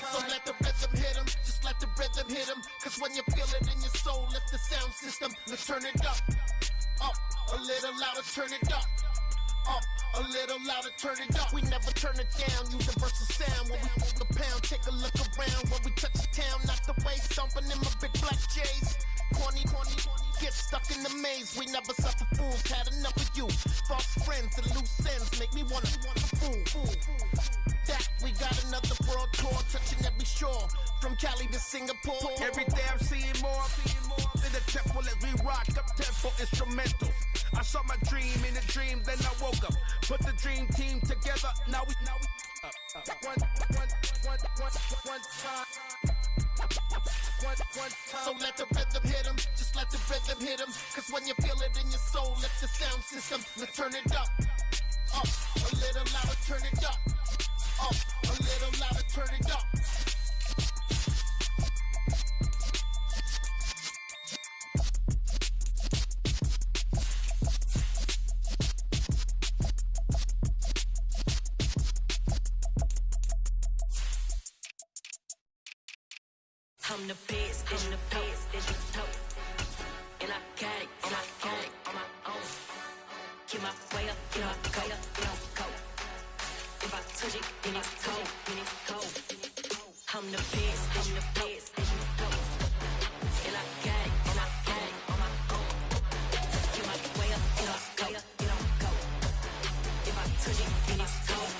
So let the rhythm hit him, just let the rhythm hit him. Cause when you feel it in your soul, lift the sound system. Let's turn it up, a little louder, turn it up. A little louder, turn it up. We never turn it down, universal sound. When we move the pound, take a look around. When we touch the town, not the way, stomping in my big black J's. Corny, get stuck in the maze. We never suffer fools, had enough of you. False friends and loose ends make me wanna fool. That we got another world tour, touching every shore, from Cali to Singapore. Every day I'm seeing more in the temple as we rock up tempo instrumentals. I saw my dream in a dream, then I woke up. Put the dream team together. Now we one time. So let the rhythm hit him, just let the rhythm hit him. Cause when you feel it in your soul, lift the sound system. Let's turn it up, a little louder, turn it up, a little louder, turn it up. I'm the best, and the best, and you know. And I got it, on my own. Get my way up, get my go, go. If I touch it, then it's cold, I'm the best, and the best, and you know. And I got it, on my own. Get my way up, get my go. If I touch it, then it's cold,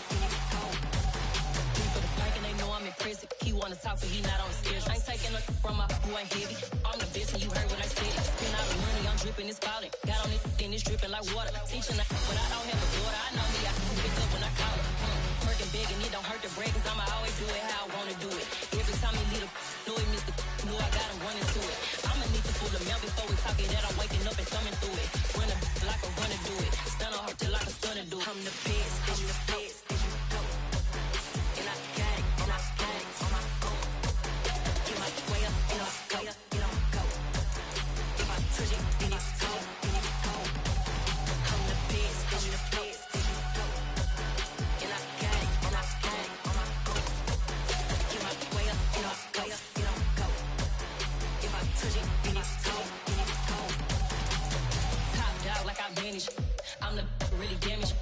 for the blank and they know I'm impressive. He wanna talk, but he not on the stairs. I ain't taking a from my boy heavy. I'm the best and you heard what I said. Spend all the money, I'm dripping, it's falling. Got on it, then it's dripping like water. Teaching but I don't have a daughter. I know me, I can pick up when I call her. Working big and it don't hurt the break, cause I'ma always do it how I wanna do it. Every time he lead a know it, Mr. Know I got him running to it. I'ma need to pull the mail before we talk it that I'm waking up and thumbing through it. Run a like a runner do it. Stun on her till like a stunner do it. I'm the best, and the best, and you know. And I got it, on my own. Get my way up, and I go. If I touch it, then it's cold, I'm the best, and the best, and you know. And I got it, on my own. Get my way up, and I go. If I touch it, then it's cold, Top dog like I manage. I'm the really damaged.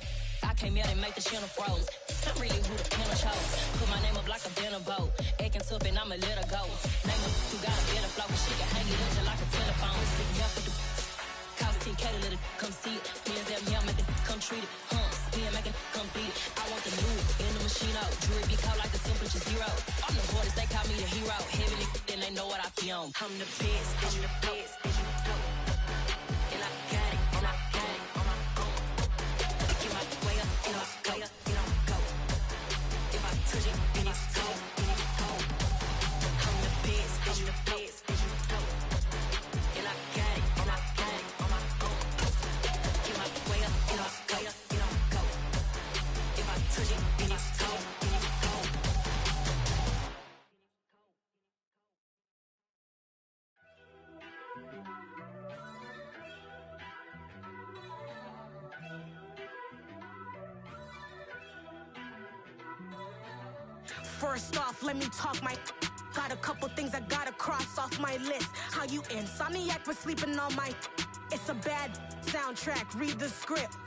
I came out and make the channel froze. I'm really who the panel chose. Put my name up like a banner boat. Acting tough and I'ma let her go. Name her who got a better flow, but she can hang it up just like a telephone. Stick me up with the cost 10K to let it come see it. Hands that me, I make it come treat it. Spin, make it come beat it. I want the new in the machine out. Jewelry be called like the temperature zero. I'm the hardest, they call me the hero. Heavily, then they know what I be on. I'm the best, and the best, and you know. And I got it, on my own. Get my way up, and I go. If I touch it, then it's cold, I'm the best, and the best, and you know. And I got it, on my own. Get my way up, and I go. If I touch it, then it's cold, First off, let me talk my. Got a couple things I gotta cross off my list. How you insomniac for sleeping on my. It's a bad soundtrack, read the script.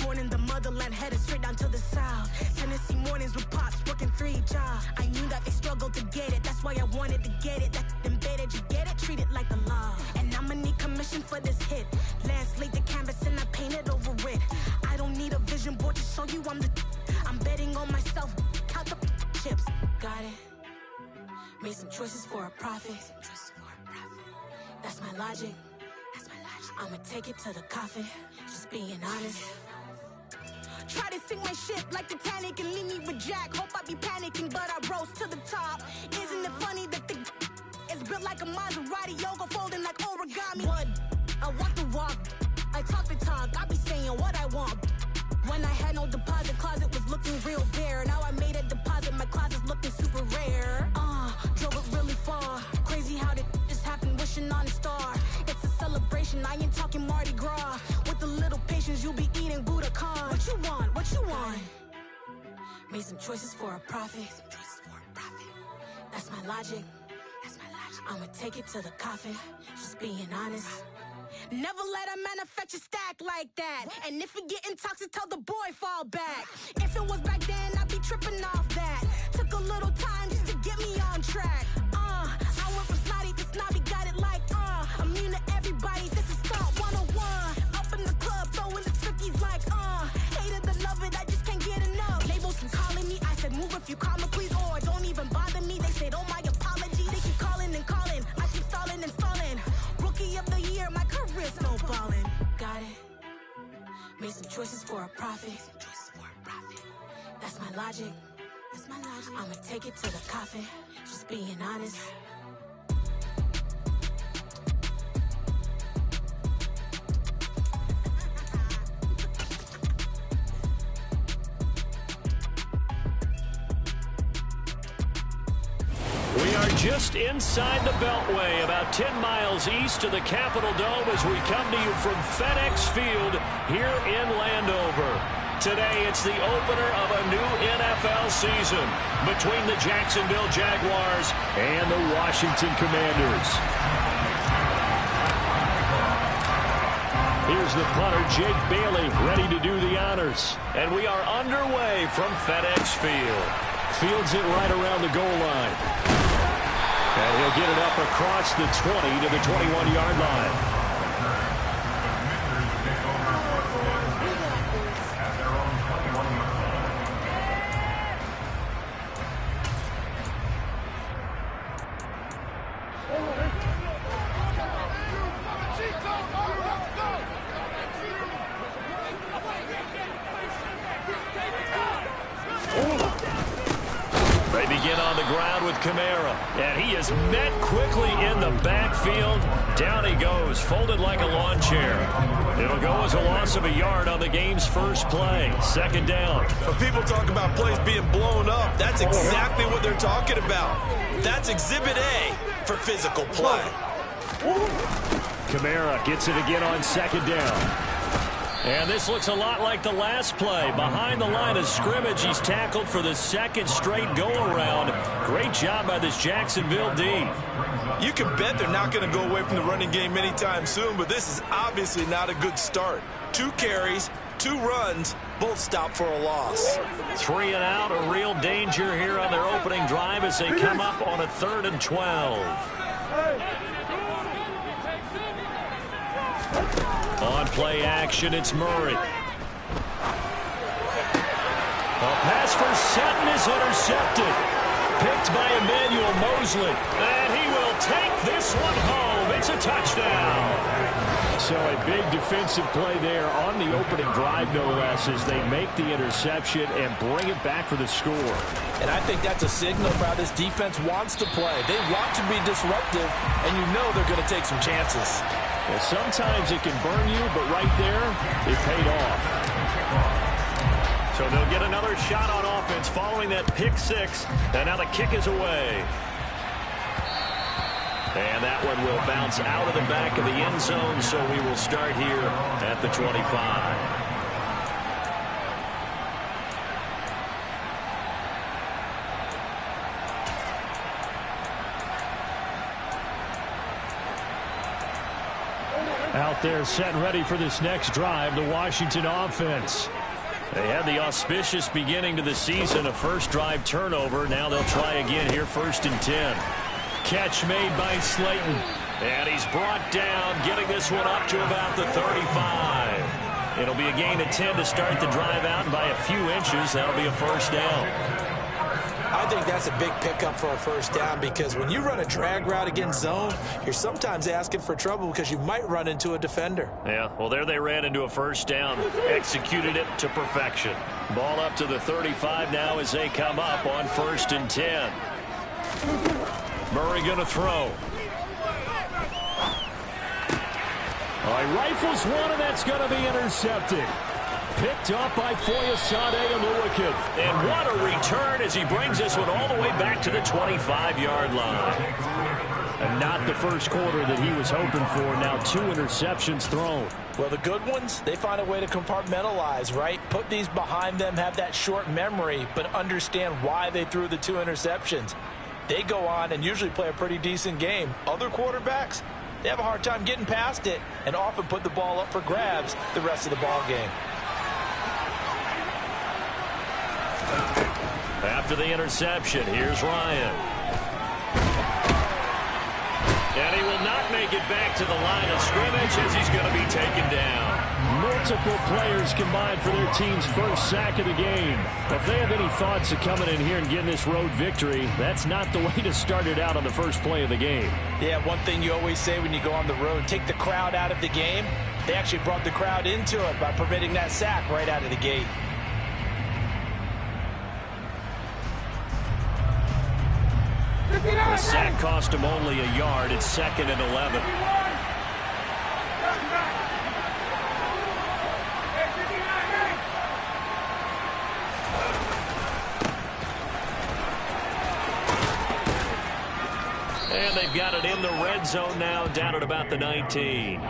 Born in the motherland, headed straight down to the south. Tennessee mornings with pops, working 3 jobs. I knew that they struggled to get it, that's why I wanted to get it. That embedded, you get it? Treat it like the law. And I'ma need commission for this hit. Lance laid the canvas and I painted over it. I don't need a vision board to show you I'm betting on myself, count the chips. Got it. Made some choices for a profit. That's my logic. I'ma take it to the coffin. Just being honest. Try to sink my ship like Titanic and leave me with Jack. Hope I be panicking, but I rose to the top. Isn't it funny that the is built like a Maserati, yoga folding like origami? What? I walk the walk. I talk the talk. I be saying what I want. When I had no deposit, closet was looking real bare. Now I made a deposit, my closet's looking super rare. Drove it really far. Crazy how did just happen, wishing on a star. It's a celebration, I ain't talking Mardi Gras. With a little patience, you'll be eating Budokan. What you want? Made some choices for a profit. That's my logic. I'ma take it to the coffin, just being honest. Never let a manufacture stack like that. And if it getting toxic, tell the boy fall back. If it was back then, I'd be tripping off that. Took a little time just to get me on track. I went from snotty to snobby, got it like immune to everybody, this is Stunt 101. Up in the club, throwing the 50s like hate it, the love it, I just can't get enough. Labels keep calling me, I said move if you call me please, or don't even bother me. They said oh my apology, they keep calling and calling, I keep stalling and stalling. Rookie of the year, my career snowballing. Got it. Made some choices for a profit. That's my logic. I'ma take it to the coffin, just being honest. We are just inside the Beltway, about 10 miles east of the Capitol Dome as we come to you from FedEx Field here in Landover. Today, it's the opener of a new NFL season between the Jacksonville Jaguars and the Washington Commanders. Here's the punter, Jake Bailey, ready to do the honors. And we are underway from FedEx Field. Fields it right around the goal line. And he'll get it up across the 20 to the 21-yard line. They begin on the ground with Kamara, and he is met quickly in the backfield. Down he goes, folded like a lawn chair. It'll go as a loss of a yard on the game's first play. Second down. When people talk about plays being blown up, that's exactly what they're talking about. That's Exhibit A for physical play. Kamara gets it again on second down. And this looks a lot like the last play. Behind the line of scrimmage, he's tackled for the second straight go-around. Great job by this Jacksonville D. You can bet they're not going to go away from the running game anytime soon, but this is obviously not a good start. 2 carries, 2 runs, both stopped for a loss. 3 and out, a real danger here on their opening drive as they come up on a 3rd and 12. On play action, it's Murray. A pass for Sutton is intercepted. Picked by Emmanuel Mosley. And he will take this one home. It's a touchdown. So a big defensive play there on the opening drive, no less, as they make the interception and bring it back for the score. And I think that's a signal for how this defense wants to play. They want to be disruptive, and you know they're going to take some chances. Well, sometimes it can burn you, but right there, it paid off. So they'll get another shot on offense following that pick 6, and now the kick is away. And that one will bounce out of the back of the end zone, so we will start here at the 25. Out there set and ready for this next drive, the Washington offense. They had the auspicious beginning to the season, a first drive turnover. Now they'll try again here, 1st and 10. Catch made by Slayton. And he's brought down, getting this one up to about the 35. It'll be a gain of 10 to start the drive out, and by a few inches, that'll be a first down. I think that's a big pickup for a first down, because when you run a drag route against zone, you're sometimes asking for trouble because you might run into a defender. Yeah, well, there they ran into a first down, executed it to perfection. Ball up to the 35 now as they come up on 1st and 10. Murray going to throw. All right, rifles one, and that's going to be intercepted. Picked up by Foyesade Oluwakin. And what a return as he brings this one all the way back to the 25-yard line. And not the first quarter that he was hoping for. Now 2 interceptions thrown. Well, the good ones, they find a way to compartmentalize, right? Put these behind them, have that short memory, but understand why they threw the 2 interceptions. they go on and usually play a pretty decent game. Other quarterbacks, they have a hard time getting past it and often put the ball up for grabs the rest of the ball game. After the interception, here's Ryan. And he will not make it back to the line of scrimmage as he's going to be taken down. Multiple players combined for their team's first sack of the game. If they have any thoughts of coming in here and getting this road victory, that's not the way to start it out on the first play of the game. Yeah, one thing you always say when you go on the road, take the crowd out of the game. They actually brought the crowd into it by permitting that sack right out of the gate. The sack cost him only a yard. It's 2nd and 11. And they've got it in the red zone now, down at about the 19.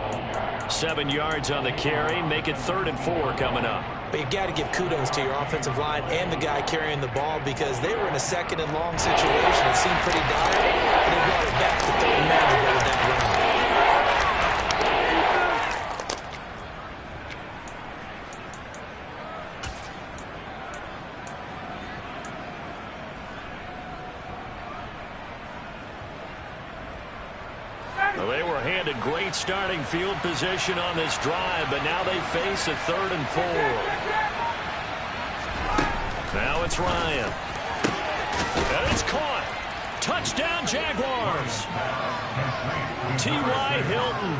7 yards on the carry. Make it 3rd and 4 coming up. But you've got to give kudos to your offensive line and the guy carrying the ball because they were in a 2nd and long situation. It seemed pretty dire, and they brought it back to 3rd and manageable with that run. Well, they were handed great starting field position on this drive, but now they face a 3rd and 4. Now it's Ryan. And it's caught. Touchdown, Jaguars. T.Y. Hilton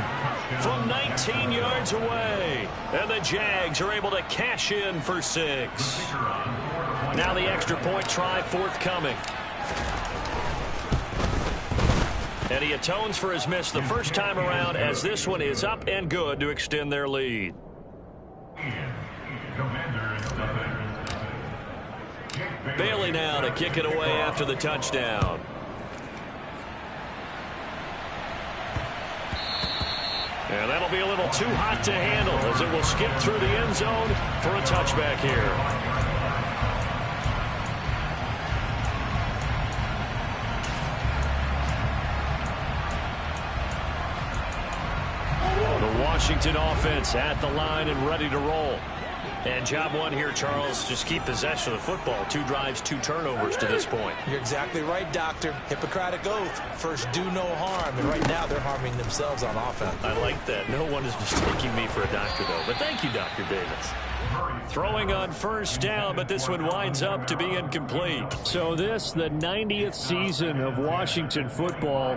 from 19 yards away. And the Jags are able to cash in for 6. Now the extra point try forthcoming. And he atones for his miss the first time around as this one is up and good to extend their lead. Bailey now to kick it away after the touchdown. And that'll be a little too hot to handle as it will skip through the end zone for a touchback here. Washington offense at the line and ready to roll. And job one here, Charles, just keep possession of the football. 2 drives, 2 turnovers to this point. You're exactly right, Doctor. Hippocratic oath. First, do no harm. And right now, they're harming themselves on offense. I like that. No one is mistaking me for a doctor, though. But thank you, Dr. Davis. Throwing on first down, but this one winds up to be incomplete. So this, the 90th season of Washington football.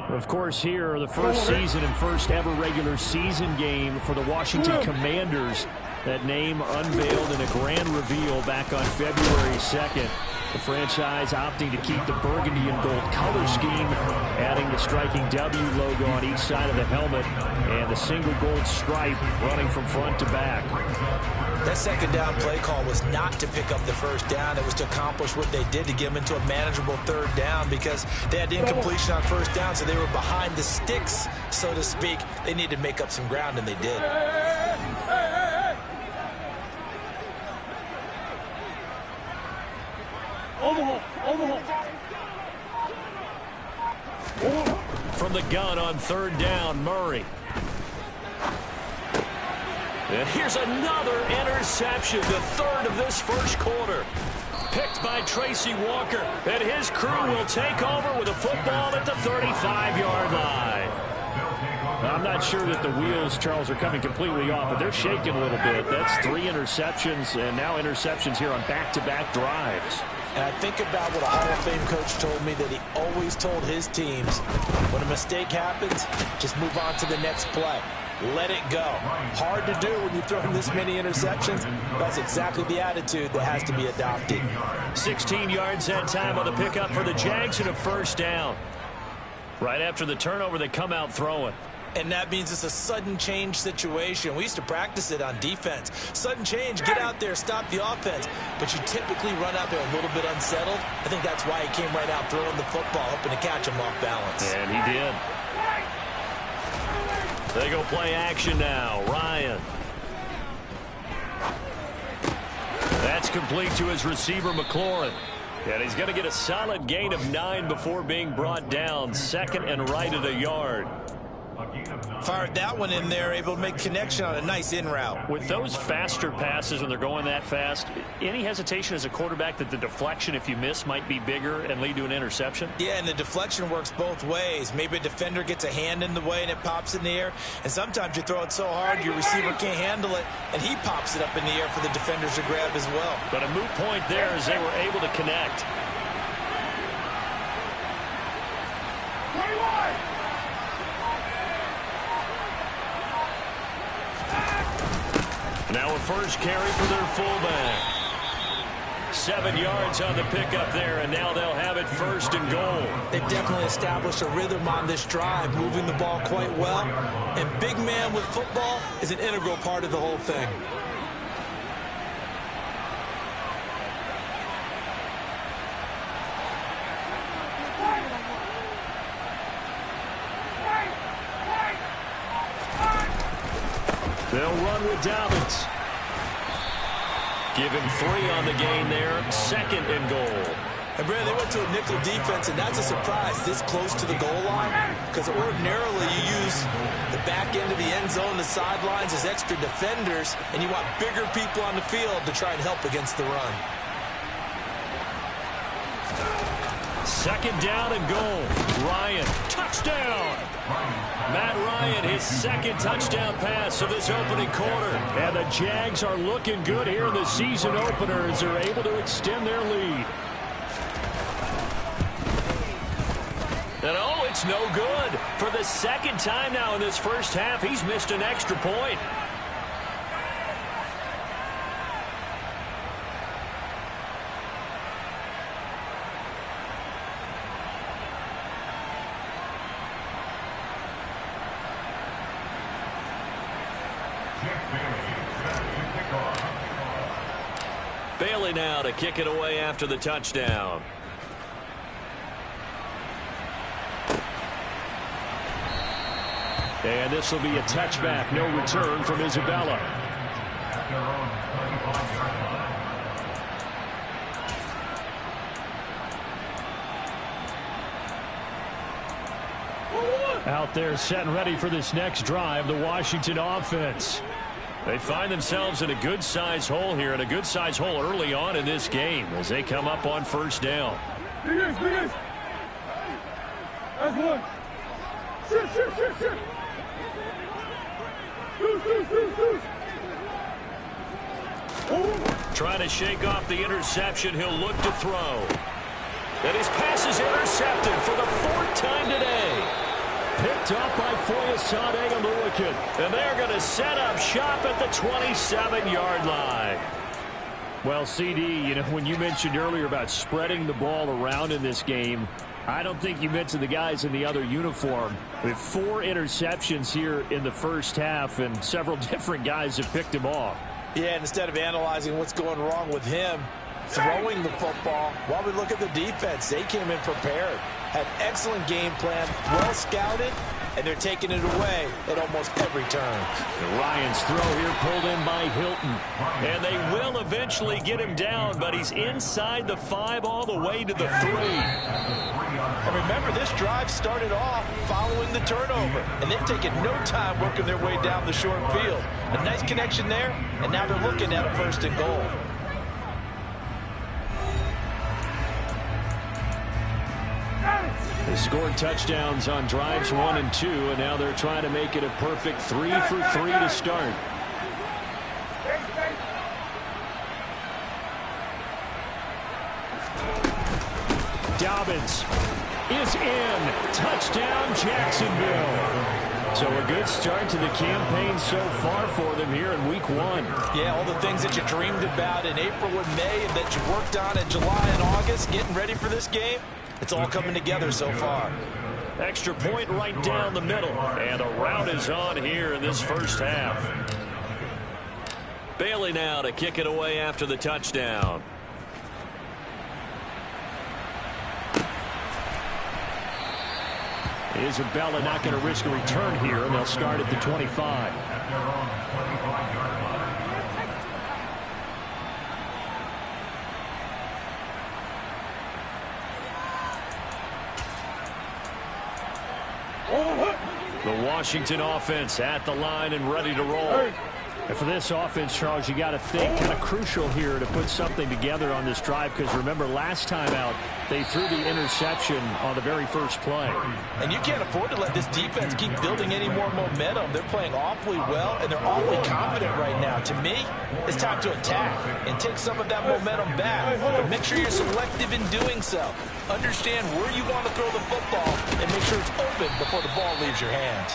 Of course, here, the first season and first ever regular season game for the Washington Commanders. That name unveiled in a grand reveal back on February 2nd. The franchise opting to keep the burgundy and gold color scheme, adding the striking W logo on each side of the helmet and the single gold stripe running from front to back. That second down play call was not to pick up the first down. It was to accomplish what they did to get them into a manageable 3rd down because they had incompletion on first down, so they were behind the sticks, so to speak. They needed to make up some ground, and they did. From the gun on 3rd down, Murray. And here's another interception, the 3rd of this first quarter. Picked by Tracy Walker, and his crew will take over with a football at the 35-yard line. I'm not sure that the wheels, Charles, are coming completely off, but they're shaking a little bit. That's 3 interceptions, and now interceptions here on back-to-back drives. And I think about what a Hall of Fame coach told me that he always told his teams, when a mistake happens, just move on to the next play. Let it go. Hard to do when you throw this many interceptions. That's exactly the attitude that has to be adopted. 16 yards that time on the pickup for the Jags and a first down. Right after the turnover, they come out throwing. And that means it's a sudden change situation. We used to practice it on defense. Sudden change, get out there, stop the offense. But you typically run out there a little bit unsettled. I think that's why he came right out throwing the football, hoping to catch him off balance. And he did. They go play action now. Ryan. That's complete to his receiver, McLaurin. And he's going to get a solid gain of 9 before being brought down. Second and right at a yard. Fired that one in there, able to make connection on a nice in route. With those faster passes when they're going that fast, any hesitation as a quarterback that the deflection, if you miss, might be bigger and lead to an interception? Yeah, and the deflection works both ways. Maybe a defender gets a hand in the way and it pops in the air. And sometimes you throw it so hard your receiver can't handle it, and he pops it up in the air for the defenders to grab as well. But a moot point there as they were able to connect. Now a first carry for their fullback. 7 yards on the pickup there, and now they'll have it first and goal. They definitely established a rhythm on this drive, moving the ball quite well. And big man with football is an integral part of the whole thing. They'll run with Dobbins. Give him 3 on the gain there. Second and goal. And Bray, they went to a nickel defense, and that's a surprise this close to the goal line, because ordinarily you use the back end of the end zone, the sidelines as extra defenders, and you want bigger people on the field to try and help against the run. Second down and goal. Ryan, touchdown. Matt Ryan, his second touchdown pass of this opening quarter. And the Jags are looking good here in the season opener as they're able to extend their lead. And oh, it's no good. For the second time now in this first half, he's missed an extra point. Bailey now to kick it away after the touchdown. And this will be a touchback, no return from Isabella. Out there set and ready for this next drive, the Washington offense. They find themselves in a good-sized hole here, and a good-sized hole early on in this game as they come up on first down. That's one. Shit. Trying to shake off the interception. He'll look to throw. And his pass is intercepted for the 4th time today. Picked up by Foyesade Aluakin. And they're going to set up shop at the 27-yard line. Well, CD, you know, when you mentioned earlier about spreading the ball around in this game, I don't think you mentioned the guys in the other uniform. We have 4 interceptions here in the first half, and several different guys have picked him off. Yeah, and instead of analyzing what's going wrong with him, throwing the football, while we look at the defense, they came in prepared. Had excellent game plan, well scouted, and they're taking it away at almost every turn. And Ryan's throw here pulled in by Hilton. And they will eventually get him down, but he's inside the 5 all the way to the 3. And remember, this drive started off following the turnover, and they've taken no time working their way down the short field. A nice connection there, and now they're looking at a 1st and goal. They scored touchdowns on drives 1 and 2, and now they're trying to make it a perfect 3 for 3 to start. Dobbins is in. Touchdown, Jacksonville. So a good start to the campaign so far for them here in week 1. Yeah, all the things that you dreamed about in April and May and that you worked on in July and August, getting ready for this game, it's all coming together so far. Extra point right down the middle. And a rout is on here in this first half. Bailey now to kick it away after the touchdown. Isabella not going to risk a return here, and they'll start at the 25. The Washington offense at the line and ready to roll. And for this offense, Charles, you got to think kind of crucial here to put something together on this drive, because remember last time out they threw the interception on the very first play. And you can't afford to let this defense keep building any more momentum. They're playing awfully well, and they're awfully confident right now. To me, it's time to attack and take some of that momentum back. But make sure you're selective in doing so. Understand where you want to throw the football and make sure it's open before the ball leaves your hands.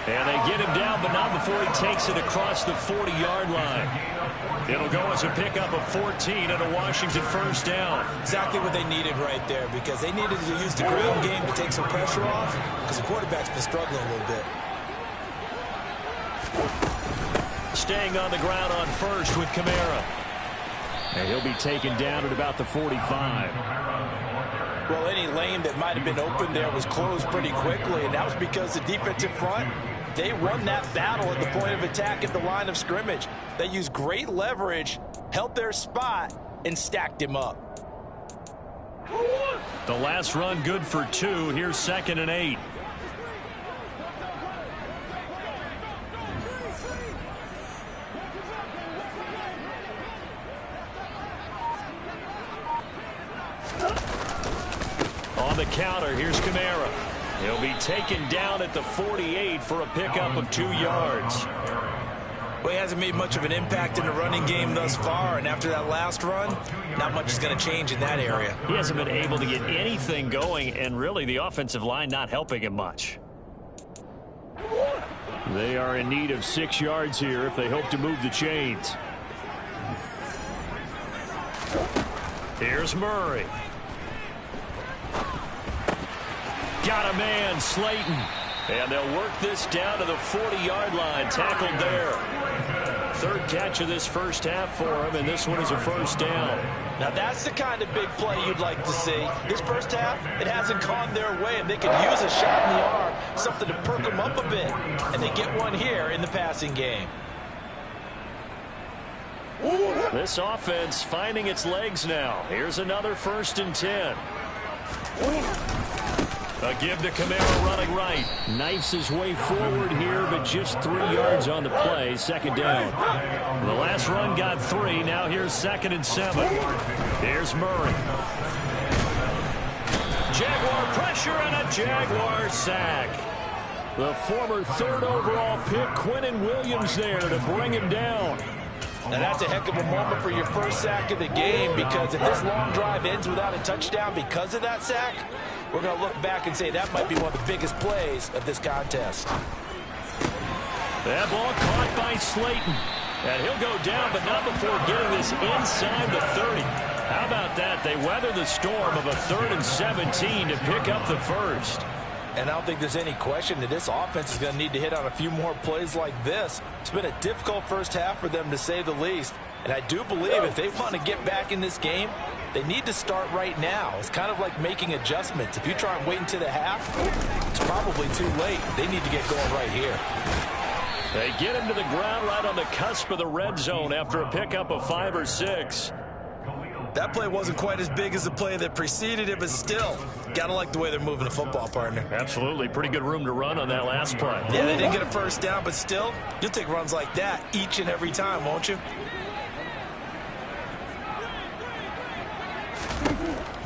And they get him down, but not before he takes it across the 40-yard line. It'll go as a pickup of 14 and a Washington first down. Exactly what they needed right there, because they needed to use the ground game to take some pressure off, because the quarterback's been struggling a little bit. Staying on the ground on first with Kamara. And he'll be taken down at about the 45. Well, any lane that might have been open there was closed pretty quickly, and that was because the defensive front, they won that battle at the point of attack at the line of scrimmage. They used great leverage, held their spot, and stacked him up. The last run good for 2. Here's 2nd and 8. On the counter, here's Kamara. He'll be taken down at the 48 for a pickup of 2 yards. Well, he hasn't made much of an impact in the running game thus far, and after that last run, not much is going to change in that area. He hasn't been able to get anything going, and really the offensive line not helping him much. They are in need of 6 yards here if they hope to move the chains. Here's Murray. Got a man, Slayton. And they'll work this down to the 40-yard line. Tackled there. 3rd catch of this first half for him, and this one is a first down. Now that's the kind of big play you'd like to see. This first half, it hasn't gone their way, and they could use a shot in the arm, something to perk them up a bit. And they get one here in the passing game. This offense finding its legs now. Here's another 1st and 10. A give to Kamara running right. Knifes his way forward here, but just 3 yards on the play. 2nd down. The last run got 3. Now here's 2nd and 7. Here's Murray. Jaguar pressure and a Jaguar sack. The former 3rd overall pick, Quinnen Williams, there to bring him down. Now that's a heck of a moment for your first sack of the game, because if this long drive ends without a touchdown because of that sack, we're going to look back and say that might be one of the biggest plays of this contest. That ball caught by Slayton. And he'll go down, but not before getting this inside the 30. How about that? They weather the storm of a 3rd and 17 to pick up the first. And I don't think there's any question that this offense is going to need to hit on a few more plays like this. It's been a difficult first half for them, to say the least. And I do believe if they want to get back in this game, they need to start right now. It's kind of like making adjustments. If you try and wait until the half, it's probably too late. They need to get going right here. They get him to the ground right on the cusp of the red zone after a pickup of 5 or 6. That play wasn't quite as big as the play that preceded it, but still, got to like the way they're moving the football, partner. Absolutely. Pretty good room to run on that last play. Yeah, they didn't get a first down, but still, you'll take runs like that each and every time, won't you?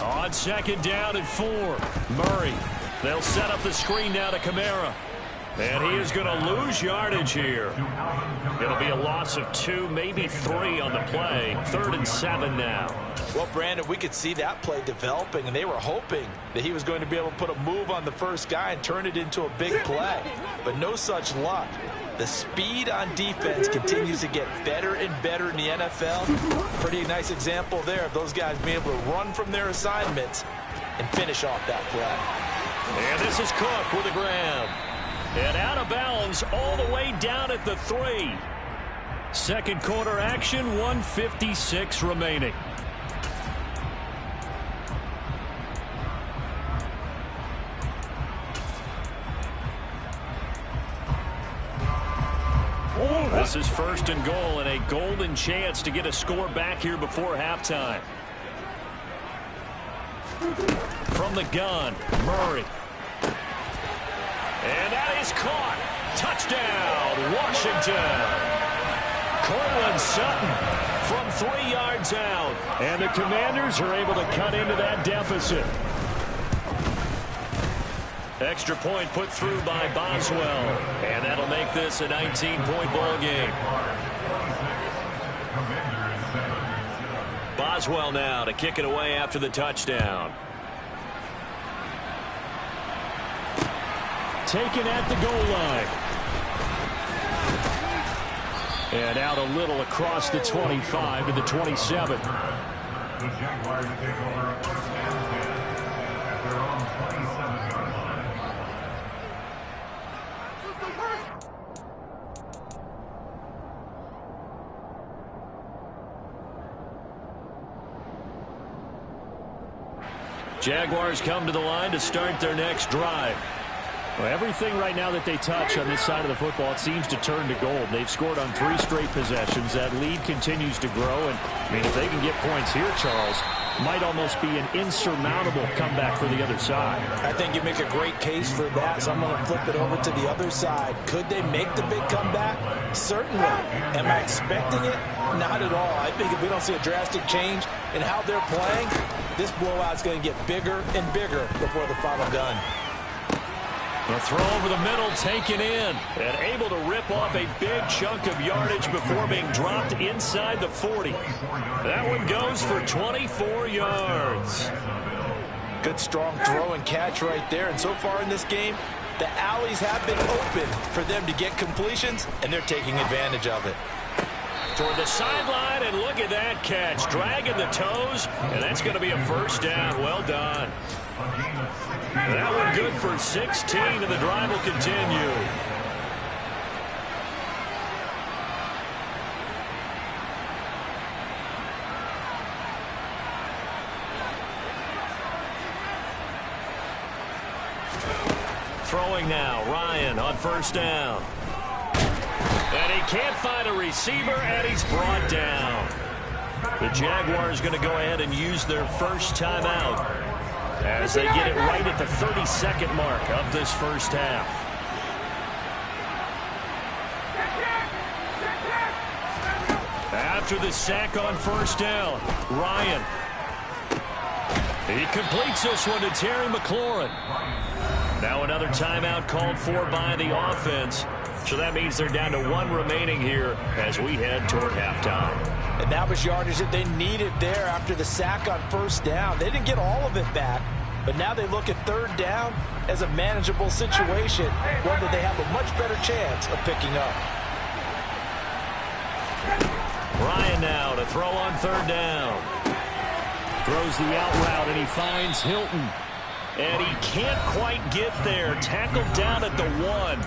On 2nd down and 4. Murray. They'll set up the screen now to Kamara. And he is going to lose yardage here. It'll be a loss of 2, maybe 3 on the play. 3rd and 7 now. Well, Brandon, we could see that play developing, and they were hoping that he was going to be able to put a move on the first guy and turn it into a big play. But no such luck. The speed on defense continues to get better and better in the NFL. Pretty nice example there of those guys being able to run from their assignments and finish off that play. And this is Cook with a grab. And out of bounds all the way down at the 3. Second quarter action, 1:56 remaining. This is 1st and goal, and a golden chance to get a score back here before halftime. From the gun, Murray. And that is caught. Touchdown, Washington. Cortland Sutton from 3 yards out. And the Commanders are able to cut into that deficit. Extra point put through by Boswell. And that'll make this a 19-point ball game. Boswell now to kick it away after the touchdown. Taken at the goal line. And out a little across the 25 to the 27. The Jaguars take over first and 10 at their own 27-yard line. Jaguars come to the line to start their next drive. Well, everything right now that they touch on this side of the football, it seems to turn to gold. They've scored on 3 straight possessions. That lead continues to grow. And, I mean, if they can get points here, Charles, might almost be an insurmountable comeback for the other side. I think you make a great case for that, so I'm going to flip it over to the other side. Could they make the big comeback? Certainly. Am I expecting it? Not at all. I think if we don't see a drastic change in how they're playing, this blowout's going to get bigger and bigger before the final gun. The throw over the middle taken in and able to rip off a big chunk of yardage before being dropped inside the 40. That one goes for 24 yards. Good strong throw and catch right there. And so far in this game, the alleys have been open for them to get completions, and they're taking advantage of it. Toward the sideline, and look at that catch. Dragging the toes, and that's going to be a first down. Well done. That one good for 16, and the drive will continue. Throwing now, Ryan on first down. And he can't find a receiver, and he's brought down. The Jaguars going to go ahead and use their first timeout as they get it right at the 32nd mark of this first half. After the sack on first down, Ryan. He completes this one to Terry McLaurin. Now another timeout called for by the offense. So that means they're down to 1 remaining here as we head toward halftime. And that was yardage that they needed there after the sack on first down. They didn't get all of it back, but now they look at third down as a manageable situation, one that they have a much better chance of picking up. Ryan now to throw on third down. Throws the out route, and he finds Hilton. And he can't quite get there. Tackled down at the 1.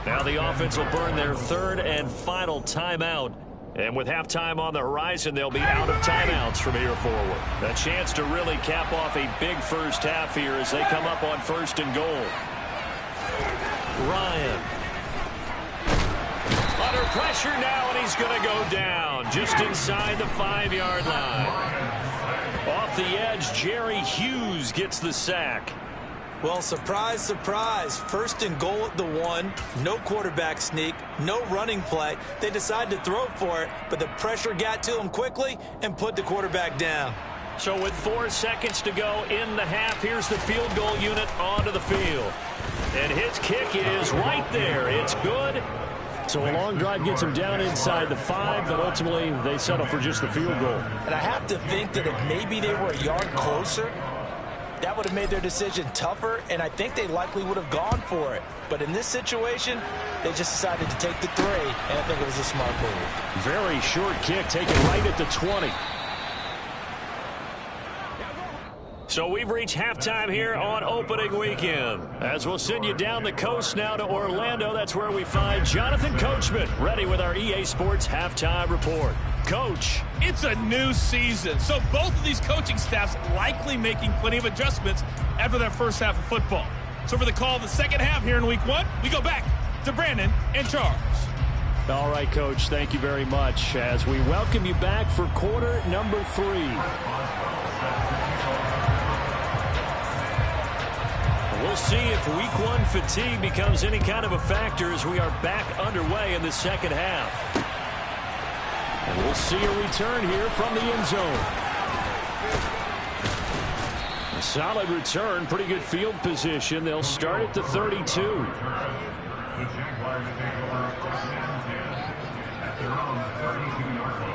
Now the offense will burn their third and final timeout. And with halftime on the horizon, they'll be out of timeouts from here forward. A chance to really cap off a big first half here as they come up on first and goal. Ryan. Under pressure now, and he's going to go down just inside the 5-yard line. Off the edge, Jerry Hughes gets the sack. Well, surprise, surprise. First and goal at the 1. No quarterback sneak. No running play. They decide to throw for it, but the pressure got to them quickly and put the quarterback down. So with 4 seconds to go in the half, here's the field goal unit onto the field. And his kick is right there. It's good. So a long drive gets him down inside the 5, but ultimately they settle for just the field goal. And I have to think that if maybe they were a yard closer, that would have made their decision tougher, and I think they likely would have gone for it. But in this situation, they just decided to take the 3, and I think it was a smart move. Very short kick, taken right at the 20. So we've reached halftime here on opening weekend. As we'll send you down the coast now to Orlando, that's where we find Jonathan Coachman, ready with our EA Sports halftime report. Coach. It's a new season, so both of these coaching staffs likely making plenty of adjustments after that first half of football. So for the call of the second half here in week 1, we go back to Brandon and Charles. All right, Coach, thank you very much as we welcome you back for quarter number 3. We'll We'll see if week one fatigue becomes any kind of a factor as we are back underway in the second half. And we'll see a return here from the end zone. A solid return, pretty good field position. They'll start at the 32. The Jaguars take over first and 10 at their own 32-yard line.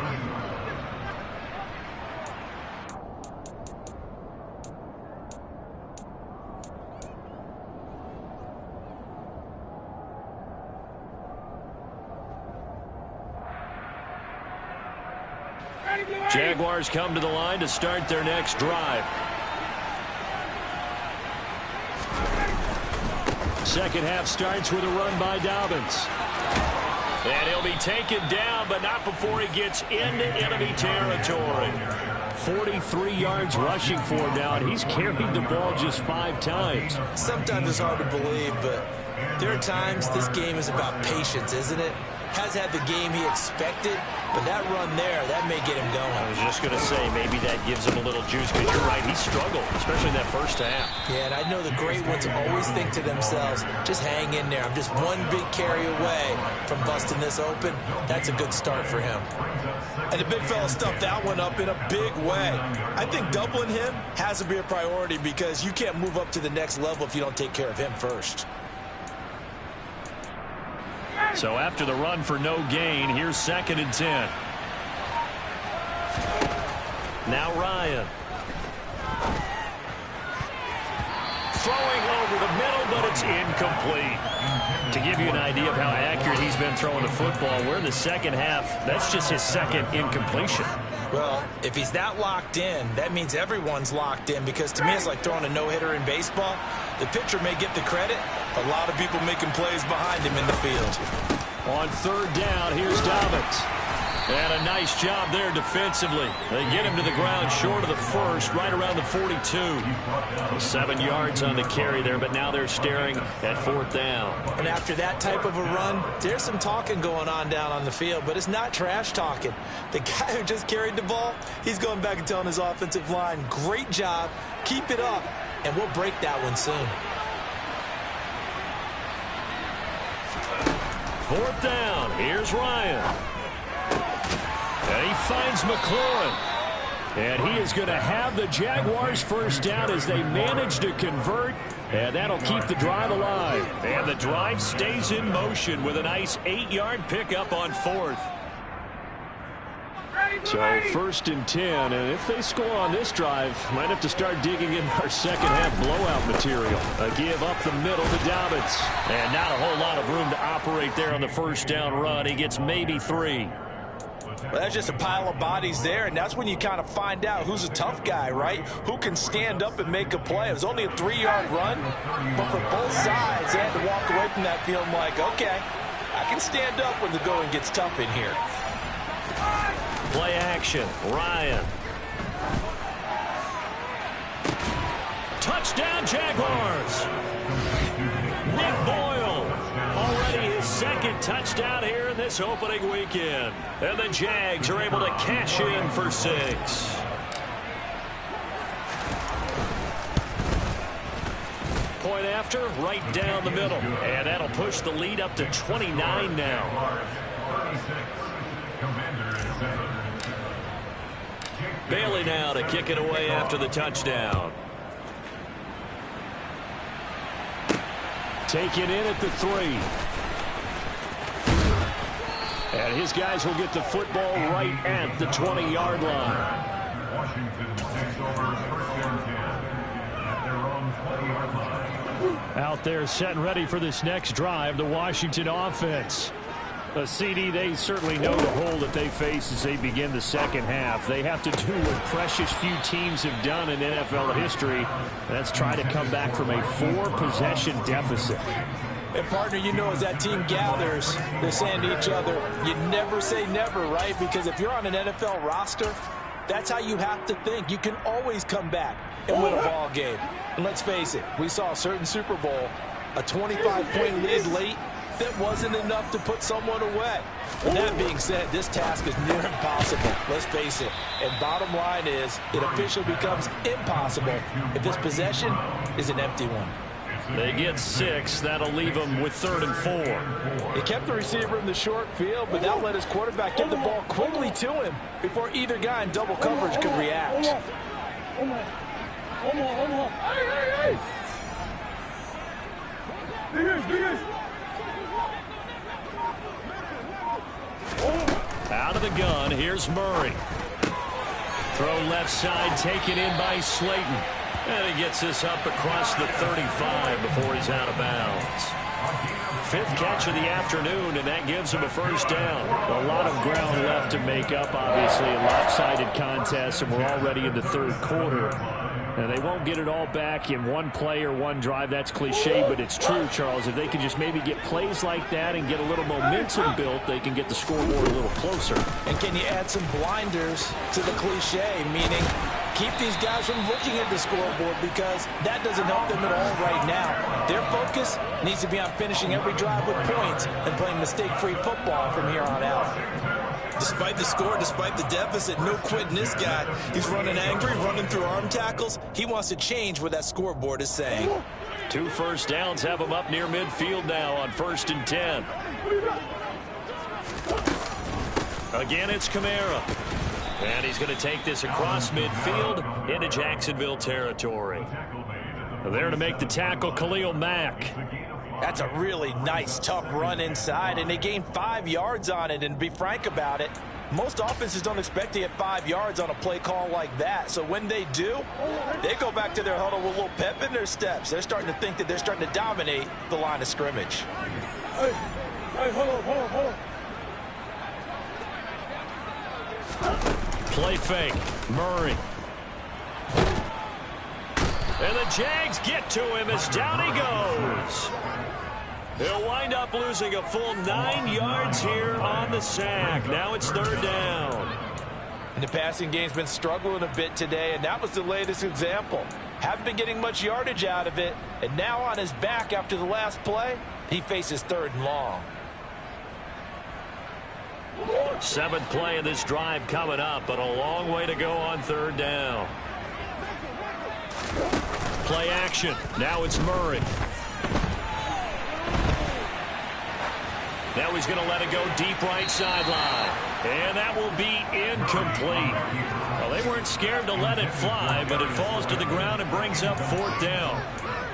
Jaguars come to the line to start their next drive. Second half starts with a run by Dobbins. And he'll be taken down, but not before he gets into enemy territory. 43 yards rushing for him now, and he's carried the ball just 5 times. Sometimes it's hard to believe, but there are times this game is about patience, isn't it? Has had the game he expected, but that run there, that may get him going. I was just going to say, maybe that gives him a little juice, because you're right, he struggled, especially that first half. Yeah, and I know the great ones always think to themselves, just hang in there. I'm just one big carry away from busting this open. That's a good start for him. And the big fella stuffed that one up in a big way. I think doubling him has to be a priority, because you can't move up to the next level if you don't take care of him first. So after the run for no gain, here's 2nd and 10. Now Ryan. Throwing over the middle, but it's incomplete. To give you an idea of how accurate he's been throwing the football, we're in the second half. That's just his 2nd incompletion. Well, if he's that locked in, that means everyone's locked in, because to me it's like throwing a no-hitter in baseball. The pitcher may get the credit. A lot of people making plays behind him in the field. On 3rd down, here's Dobbins. And a nice job there defensively. They get him to the ground short of the first, right around the 42. 7 yards on the carry there, but now they're staring at 4th down. And after that type of a run, there's some talking going on down on the field, but it's not trash talking. The guy who just carried the ball, he's going back and telling his offensive line, great job, keep it up, and we'll break that one soon. 4th down, here's Ryan. And he finds McLaurin. And he is going to have the Jaguars first down as they manage to convert. And that'll keep the drive alive. And the drive stays in motion with a nice 8-yard pickup on 4th. So 1st and 10, and if they score on this drive, might have to start digging in our second half blowout material. A give up the middle to Dobbins. And not a whole lot of room to operate there on the first down run. He gets maybe 3. Well, that's just a pile of bodies there, and that's when you kind of find out who's a tough guy, right? Who can stand up and make a play. It was only a 3-yard run, but for both sides, they had to walk away from that feeling like, okay, I can stand up when the going gets tough in here. Play action, Ryan. Touchdown, Jaguars. Nick Boyle, already his 2nd touchdown here in this opening weekend. And the Jags are able to cash in for 6. Point after, right down the middle. And that'll push the lead up to 29 now. Bailey now to kick it away after the touchdown. Taken in at the 3. And his guys will get the football right at the 20-yard line. Washington takes over first and 10 at their own 20-yard line. Out there setting ready for this next drive, the Washington offense. A CD they certainly know the hole that they face as they begin the second half. They have to do what precious few teams have done in NFL history. That's try to come back from a 4-possession deficit. And, partner, you know, as that team gathers, they're saying to each other, you never say never, right? Because if you're on an NFL roster, that's how you have to think. You can always come back and win a ball game. And let's face it, we saw a certain Super Bowl, a 25-point lead late, that wasn't enough to put someone away. And that being said, this task is near impossible. Let's face it. And bottom line is, it officially becomes impossible if this possession is an empty one. They get 6. That'll leave them with 3rd and 4. He kept the receiver in the short field, but that let his quarterback get the ball quickly to him before either guy in double coverage could react. Out of the gun, here's Murray. Throw left side, taken in by Slayton. And he gets this up across the 35 before he's out of bounds. 5th catch of the afternoon, and that gives him a first down. A lot of ground left to make up, obviously. A lopsided contest, and we're already in the 3rd quarter. And they won't get it all back in one play or one drive. That's cliche, but it's true, Charles. If they can just maybe get plays like that and get a little momentum built, they can get the scoreboard a little closer. And can you add some blinders to the cliche, meaning keep these guys from looking at the scoreboard, because that doesn't help them at all right now. Their focus needs to be on finishing every drive with points and playing mistake-free football from here on out. Despite the score, despite the deficit, no quitting this guy. He's running angry, running through arm tackles. He wants to change what that scoreboard is saying. 2 first downs have him up near midfield now on 1st and 10. Again, it's Kamara. And he's going to take this across midfield into Jacksonville territory. There to make the tackle, Khalil Mack. That's a really nice, tough run inside, and they gained 5 yards on it. And to be frank about it, most offenses don't expect to get 5 yards on a play call like that. So when they do, they go back to their huddle with a little pep in their steps. They're starting to think that they're starting to dominate the line of scrimmage. Hey, hold on. Play fake. Murray. And the Jags get to him as down he goes. He'll wind up losing a full 9 yards here on the sack. Now it's 3rd down. And the passing game's been struggling a bit today, and that was the latest example. Haven't been getting much yardage out of it, and now on his back after the last play, he faces 3rd and long. 7th play of this drive coming up, but a long way to go on 3rd down. Play action. Now it's Murray. Now he's going to let it go deep right sideline. And that will be incomplete. Well, they weren't scared to let it fly, but it falls to the ground and brings up 4th down.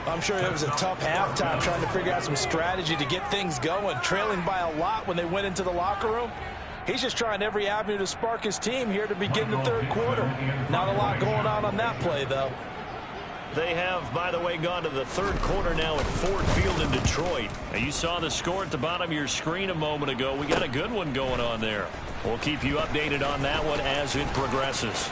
I'm sure it was a tough halftime trying to figure out some strategy to get things going, trailing by a lot when they went into the locker room. He's just trying every avenue to spark his team here to begin the 3rd quarter. Not a lot going on that play, though. They have, by the way, gone to the 3rd quarter now at Ford Field in Detroit. Now, you saw the score at the bottom of your screen a moment ago. We got a good one going on there. We'll keep you updated on that one as it progresses.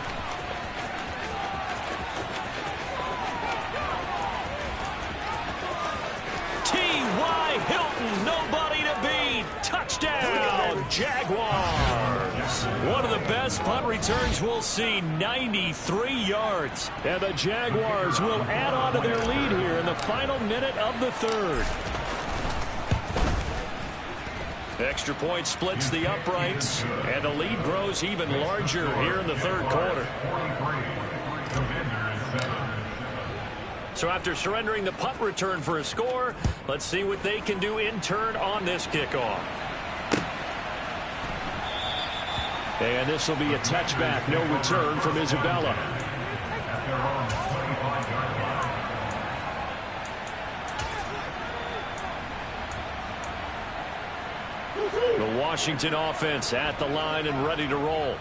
T.Y. Hilton, nobody to beat. Touchdown, Jaguars. One of the best punt returns we'll see, 93 yards. And the Jaguars will add on to their lead here in the final minute of the 3rd. Extra point splits the uprights, and the lead grows even larger here in the 3rd quarter. So after surrendering the punt return for a score, let's see what they can do in turn on this kickoff. And this will be a touchback, no return from Isabella. The Washington offense at the line and ready to roll.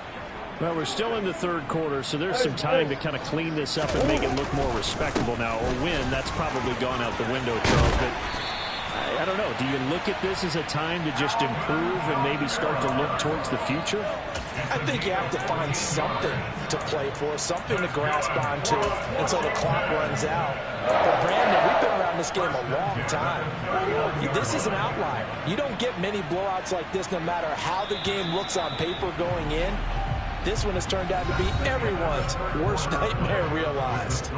Well, we're still in the 3rd quarter, so there's some time to kind of clean this up and make it look more respectable now. Or win, that's probably gone out the window, Charles. But I don't know. Do you look at this as a time to just improve and maybe start to look towards the future? I think you have to find something to play for, something to grasp onto until the clock runs out. But, Brandon, we've been around this game a long time. This is an outlier. You don't get many blowouts like this no matter how the game looks on paper going in. This one has turned out to be everyone's worst nightmare realized.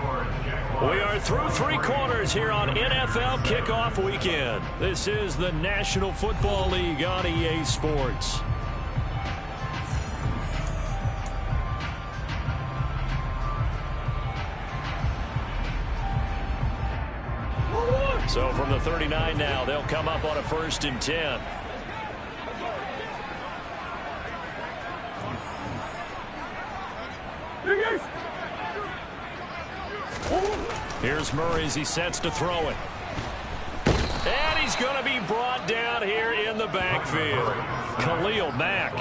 We are through 3 quarters here on NFL Kickoff Weekend. This is the National Football League on EA Sports. So from the 39 now, they'll come up on a 1st and 10. Here's Murray as he sets to throw it. And he's going to be brought down here in the backfield. Khalil Mack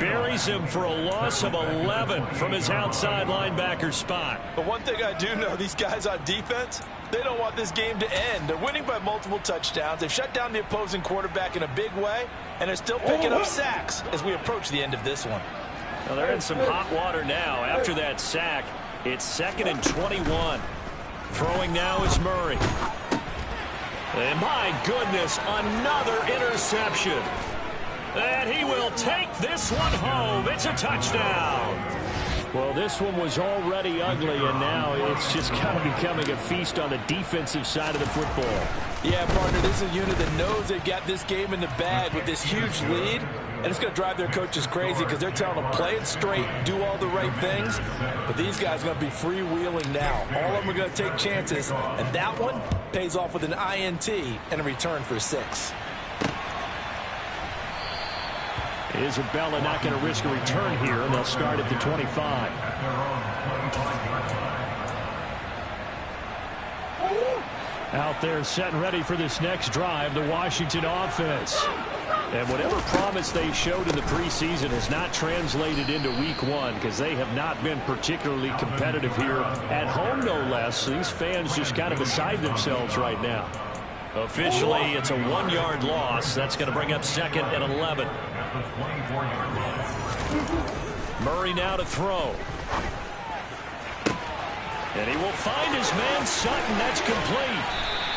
buries him for a loss of 11 from his outside linebacker spot. But one thing I do know, these guys on defense, they don't want this game to end. They're winning by multiple touchdowns. They've shut down the opposing quarterback in a big way, and they're still picking up sacks as we approach the end of this one. Well, they're in some hot water now. After that sack, it's 2nd and 21. Throwing now is Murray. And my goodness, another interception. And he will take this one home. It's a touchdown. Well, this one was already ugly, and now it's just kind of becoming a feast on the defensive side of the football. Yeah, partner, this is a unit that knows they've got this game in the bag with this huge lead, and it's going to drive their coaches crazy because they're telling them play it straight, do all the right things, but these guys are going to be freewheeling now. All of them are going to take chances, and that one pays off with an INT and a return for 6. Isabella not going to risk a return here, and they'll start at the 25. Out there set and ready for this next drive, the Washington offense. And whatever promise they showed in the preseason has not translated into week 1 because they have not been particularly competitive here at home, no less. These fans just kind of beside themselves right now. Officially, it's a 1-yard loss. That's going to bring up 2nd and 11. Murray now to throw. And he will find his man Sutton. That's complete.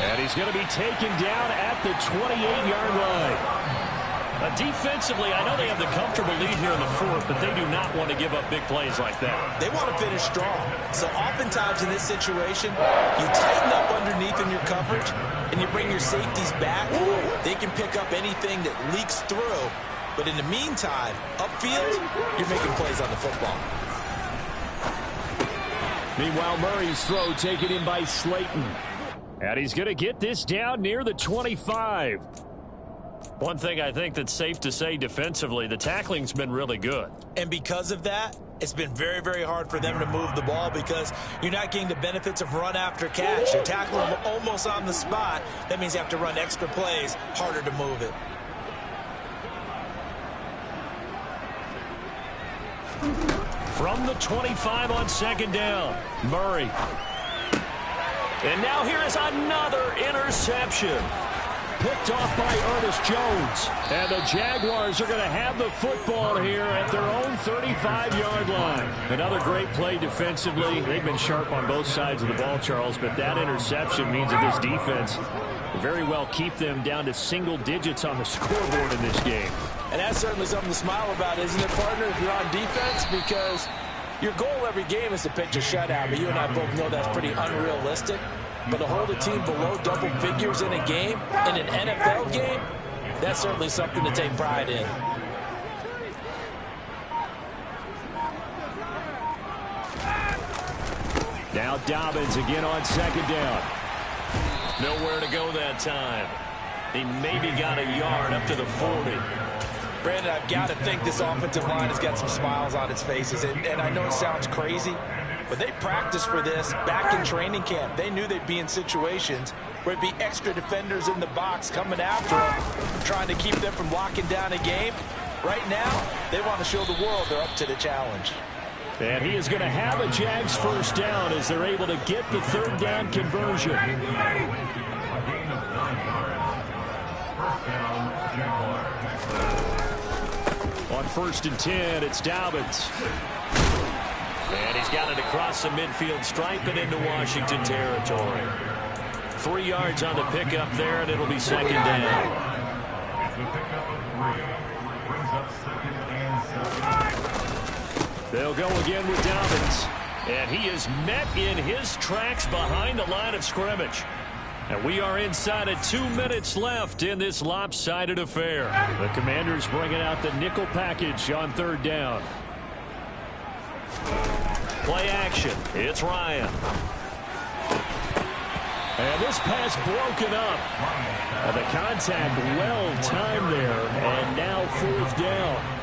And he's going to be taken down at the 28-yard line. Defensively, I know they have the comfortable lead here in the 4th, but they do not want to give up big plays like that. They want to finish strong. So oftentimes in this situation, you tighten up underneath in your coverage, and you bring your safeties back. They can pick up anything that leaks through. But in the meantime, upfield, you're making plays on the football. Meanwhile, Murray's throw taken in by Slayton. And he's going to get this down near the 25. One thing I think that's safe to say defensively, the tackling's been really good. And because of that, it's been very, very hard for them to move the ball because you're not getting the benefits of run after catch. You're tackling almost on the spot. That means you have to run extra plays, harder to move it. From the 25 on 2nd down, Murray. And now here is another interception. Picked off by Ernest Jones. And the Jaguars are going to have the football here at their own 35-yard line. Another great play defensively. They've been sharp on both sides of the ball, Charles, but that interception means that this defense very well keep them down to single digits on the scoreboard in this game. And that's certainly something to smile about, isn't it, partner, if you're on defense? Because your goal every game is to pitch a shutout, but you and I both know that's pretty unrealistic. But to hold a team below double figures in a game, in an NFL game, that's certainly something to take pride in. Now Dobbins again on 2nd down. Nowhere to go that time. He maybe got a yard up to the 40. Brandon, I've got to think this offensive line has got some smiles on its faces. And I know it sounds crazy, but they practiced for this back in training camp. They knew they'd be in situations where it'd be extra defenders in the box coming after them, trying to keep them from locking down a game. Right now, they want to show the world they're up to the challenge. And he is going to have a Jags 1st down as they're able to get the 3rd down conversion. On 1st and 10, it's Dobbins. And he's got it across the midfield stripe and into Washington territory. 3 yards on the pickup there, and it'll be 2nd down. They'll go again with Dobbins. And he is met in his tracks behind the line of scrimmage. And we are inside of 2 minutes left in this lopsided affair. The Commanders bringing out the nickel package on 3rd down. Play action. It's Ryan. And this pass broken up. The contact well timed there, and now fourth down.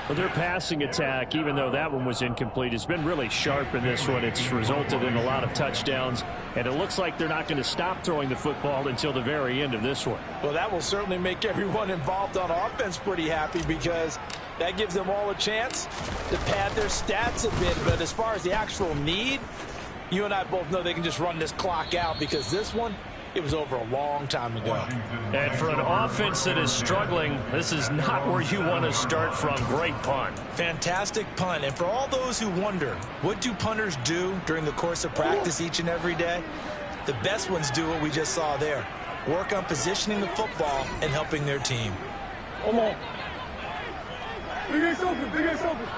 Well, their passing attack, even though that one was incomplete, has been really sharp in this one. It's resulted in a lot of touchdowns, and it looks like they're not going to stop throwing the football until the very end of this one. Well, that will certainly make everyone involved on offense pretty happy, because that gives them all a chance to pad their stats a bit. But as far as the actual need, you and I both know they can just run this clock out, because this one, it was over a long time ago. And for an offense that is struggling, this is not where you want to start from. Great punt. Fantastic punt. And for all those who wonder, what do punters do during the course of practice each and every day? The best ones do what we just saw there. Work on positioning the football and helping their team. Come on. Big ass open, big ass open.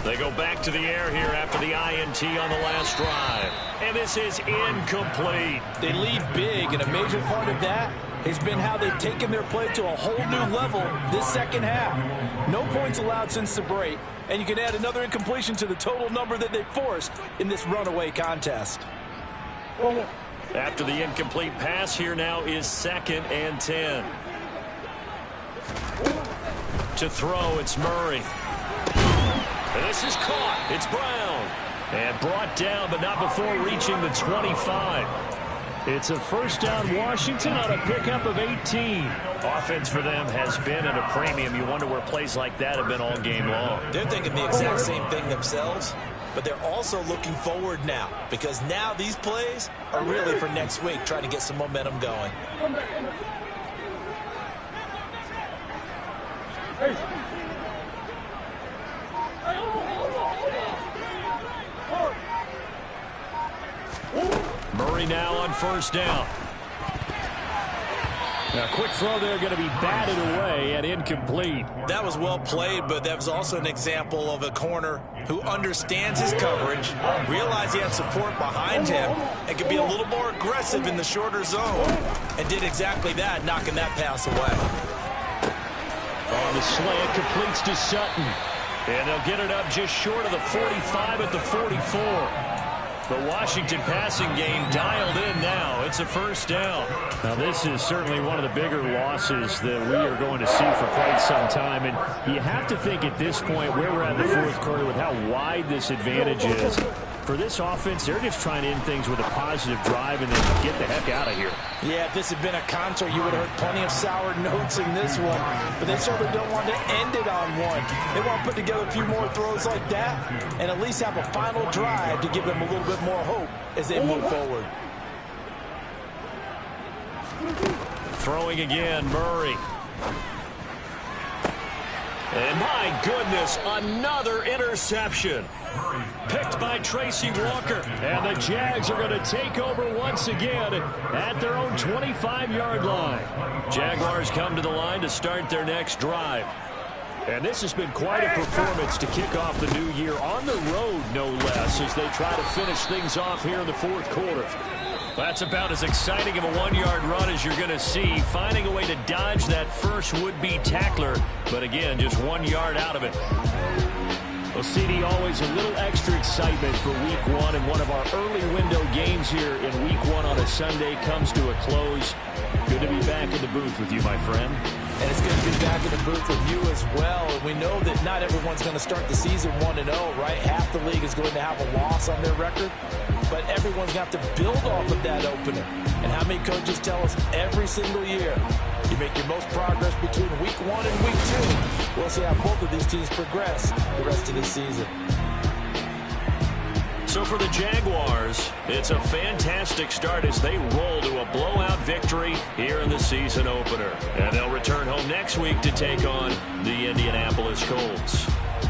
They go back to the air here after the INT on the last drive. And this is incomplete. They lead big, and a major part of that has been how they've taken their play to a whole new level this second half. No points allowed since the break, and you can add another incompletion to the total number that they forced in this runaway contest. After the incomplete pass, here now is 2nd and 10. To throw, it's Murray. And this is caught. It's Brown. And brought down, but not before reaching the 25. It's a first down, Washington, on a pickup of 18. Offense for them has been at a premium. You wonder where plays like that have been all game long. They're thinking the exact same thing themselves, but they're also looking forward now, because now these plays are really for next week, trying to get some momentum going. Murray now on first down. Now, quick throw there, going to be batted away and incomplete. That was well played, but that was also an example of a corner who understands his coverage, realized he had support behind him, and could be a little more aggressive in the shorter zone, and did exactly that, knocking that pass away. On the slant, completes to Sutton. And they'll get it up just short of the 45 at the 44. The Washington passing game dialed in now. It's a first down. Now, this is certainly one of the bigger losses that we are going to see for quite some time. And you have to think at this point where we're at in the fourth quarter with how wide this advantage is. For this offense, they're just trying to end things with a positive drive and then get the heck out of here. Yeah, if this had been a concert, you would have heard plenty of sour notes in this one. But they certainly don't want to end it on one. They want to put together a few more throws like that and at least have a final drive to give them a little bit more hope as they move forward. Throwing again, Murray. And my goodness, another interception. Picked by Tracy Walker. And the Jags are going to take over once again at their own 25-yard line. Jaguars come to the line to start their next drive. And this has been quite a performance to kick off the new year on the road, no less, as they try to finish things off here in the fourth quarter. That's about as exciting of a one-yard run as you're going to see, finding a way to dodge that first would-be tackler, but again, just 1 yard out of it. Well, CD, always a little extra excitement for week one, and one of our early window games here in week one on a Sunday comes to a close. Good to be back in the booth with you, my friend. And it's good to be back in the booth with you as well. And we know that not everyone's going to start the season 1-0, right? Half the league is going to have a loss on their record. But everyone's got to build off of that opener. And how many coaches tell us every single year, you make your most progress between week 1 and week 2. We'll see how both of these teams progress the rest of this season. So for the Jaguars, it's a fantastic start as they roll to a blowout victory here in the season opener. And they'll return home next week to take on the Indianapolis Colts.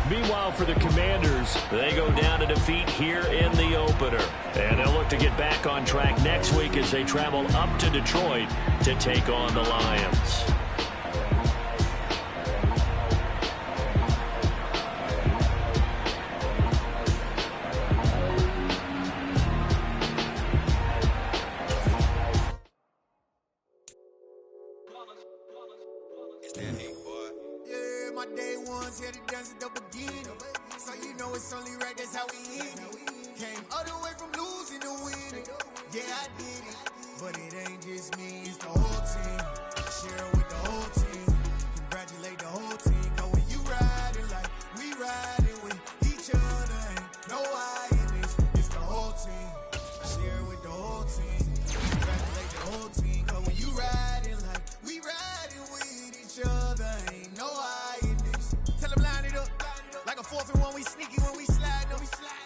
Meanwhile, for the Commanders, they go down to defeat here in the opener. And they'll look to get back on track next week as they travel up to Detroit to take on the Lions. I did it, but it ain't just me, it's the whole team. Share it with the whole team. Congratulate the whole team. Cause when you riding like we riding with each other, ain't no I in this, it's the whole team. Share it with the whole team. Congratulate the whole team. Cause when you riding like we riding with each other, ain't no I in this. Tell them line it up. Like a 4th and 1, we sneaky when we slide them.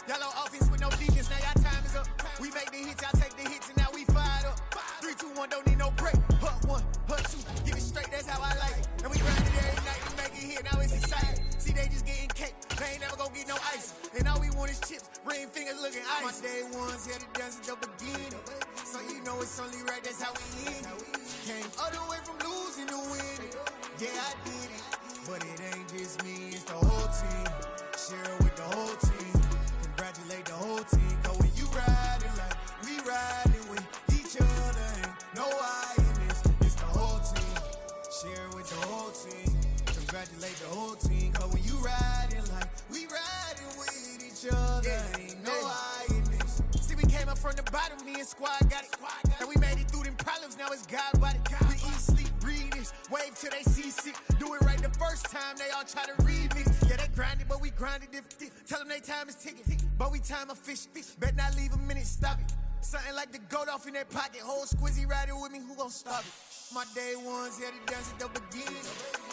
Yellow offense with no defense, now y'all time is up. We make the hits, y'all take the hits, and now we fired up. 3, 2, 1, don't need no break. Hut 1, hut 2, get it straight, that's how I like it. And we grind it every night to make it here, now it's exciting. See, they just getting cake, they ain't never gonna get no ice. And all we want is chips, ring fingers looking ice. My day ones here to dance at the beginning. So you know it's only right, that's how we end it. Came all the way from losing to winning. Yeah, I did it, but it ain't just me, it's the whole team. Share it with the whole team. Congratulate the whole team. Cause when you riding like we riding with each other, ain't no I in this, it's the whole team. Share it with the whole team. Congratulate the whole team. Cause when you riding like we riding with each other, ain't no I in this. See, we came up from the bottom, me and squad got it. And we made it through them problems, now it's God about it. We eat, sleep, breathe this, wave till they see sick. Do it right the first time, they all try to remix. Yeah, they grinded, but we grinded different. Tell them they time is ticking, but we time a fish. Bet not leave a minute, stop it. Something like the goat off in their pocket. Whole squizzy riding with me, who gon' stop it? My day ones here to dance at the beginning.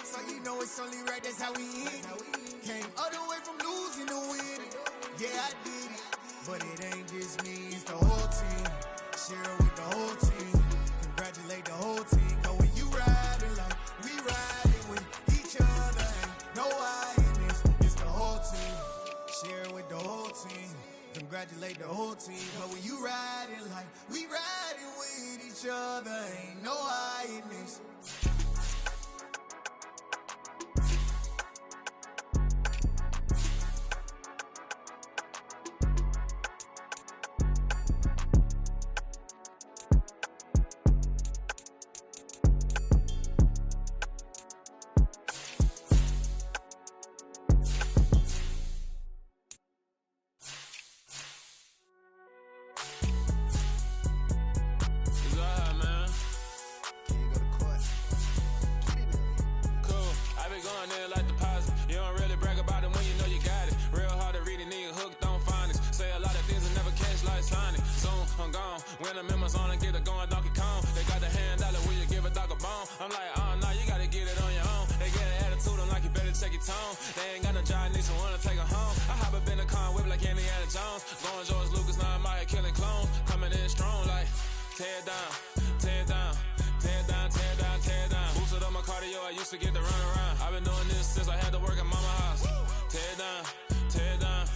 So you know it's only right, that's how we end it. Came all the way from losing to winning. Yeah, I did it, but it ain't just me, it's the whole team. Share it with the whole team. Congratulate the whole team. Cause when you riding like we riding with each other, ain't no I in this, it's the whole team. Share it with the whole team. Congratulate the whole team. Cause when you riding like we riding with each other, ain't no I in this. When the members on and get it going Donkey Kong, they got the hand dollar, will you give a dog a bone? I'm like, oh no, you gotta get it on your own. They get an attitude, I'm like, you better check your tone. They ain't got no job, need someone to take her home. I hop up in the car, whip like Indiana Jones. Going George Lucas, now I'm out killing clones. Coming in strong like, tear down, tear down, tear down, tear down, tear down. Boosted up my cardio, I used to get the run around. I've been doing this since I had to work at mama house. Tear down, tear down,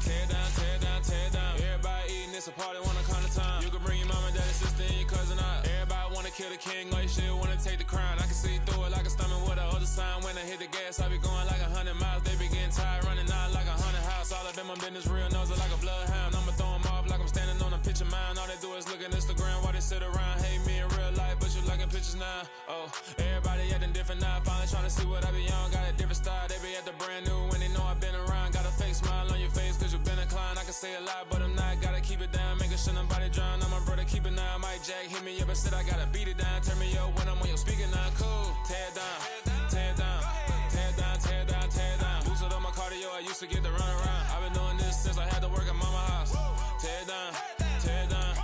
tear down, tear down, tear down. Everybody eating, it's a party, wanna come to time. You can bring your mama, daddy, sister, and your cousin out. Everybody wanna kill the king, like shit, wanna take the crown. I can see through it like a stomach with a other sign. When I hit the gas, I be going like 100 miles. They be getting tired, running out like 100 house. All up in my business, real nose like a bloodhound. I'ma throw them off like I'm standing on a picture mound. All they do is look at Instagram while they sit around. Hate me in real life, but you liking pictures now. Oh, everybody acting different now. Finally trying to see what I be on. Got a different style, they be at the brand new when they know I've been around. Got a fake smile on your face cause you been inclined. I can say a lot, but I'm not. Gotta keep it down, making sure nobody drown. I'm my brother, keep it now. Mike Jack hit me up and said I gotta beat it down. Turn me up when I'm on your speaker now. Cool, tear down, tear down, tear down, tear down, tear down. Boosted up my cardio, I used to get the run around. I've been doing this since I had to work at mama house. Tear down, tear down,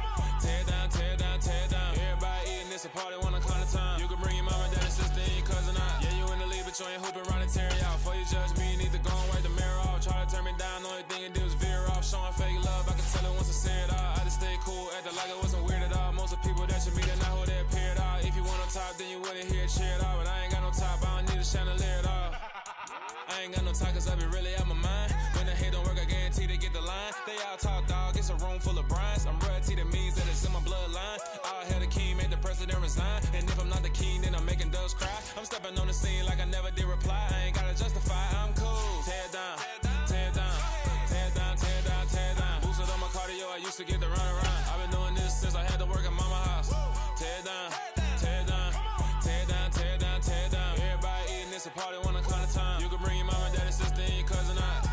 tear down, tear down, tear down. Everybody eating, it's a party, wanna come to time. You can bring your mama, daddy, sister, and your cousin out. Yeah, you in the lead, but you ain't hooping around and tearing out. Before you judge me, you need to go and wipe the mirror off. Try to turn me down, only thing you do is veer off. Showing fake love, I can tell it once I say it all. I just stay cool, acting like it wasn't weird at all. Most of the people that you meet are not who they appear at all. If you want on top, then you wouldn't hear it cheer at all. But I ain't got no top, I don't need a chandelier at all. I ain't got no talk cause I be really out my mind. When the hate don't work, I guarantee they get the line. They all talk dog, it's a room full of brines. I'm royalty, that means that it's in my bloodline. All hail the king, made the president resign. And if I'm not the king, then I'm making doves cry. I'm stepping on the scene like I never did reply. I ain't gotta justify, I'm cool. Tear down, tear down, tear down, tear down, tear down. Boosted on my cardio, I used to get the run around. I've been doing this since I had to work at mama house. Tear down, tear down, tear down, tear down, tear down. Everybody eating, it's a party, wanna come to time. You can bring your mama, daddy, sister, and your cousin out.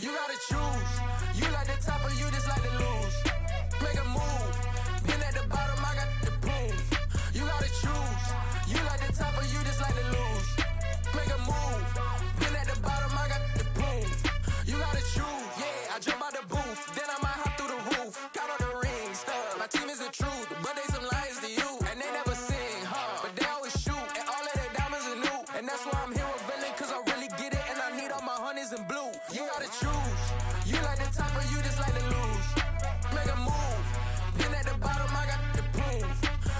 You gotta choose. You like the top or you just like to lose. Make a move. Been at the bottom, I got the boom. You gotta choose. You like the top or you just like to lose. Make a move. Been at the bottom, I got the boom. You gotta choose. Yeah, I jump out the booth, then I might hop through the roof. Got all the rings, stuff. My team is the truth, but they some liars to you. And they never sing, but they always shoot. And all of their diamonds are new. And that's why I'm here with Villain, cause I really get it. And I need all my honeys in blue. You gotta choose. You like the top or you just like to lose. Make a move. Been at the bottom, I got the boom.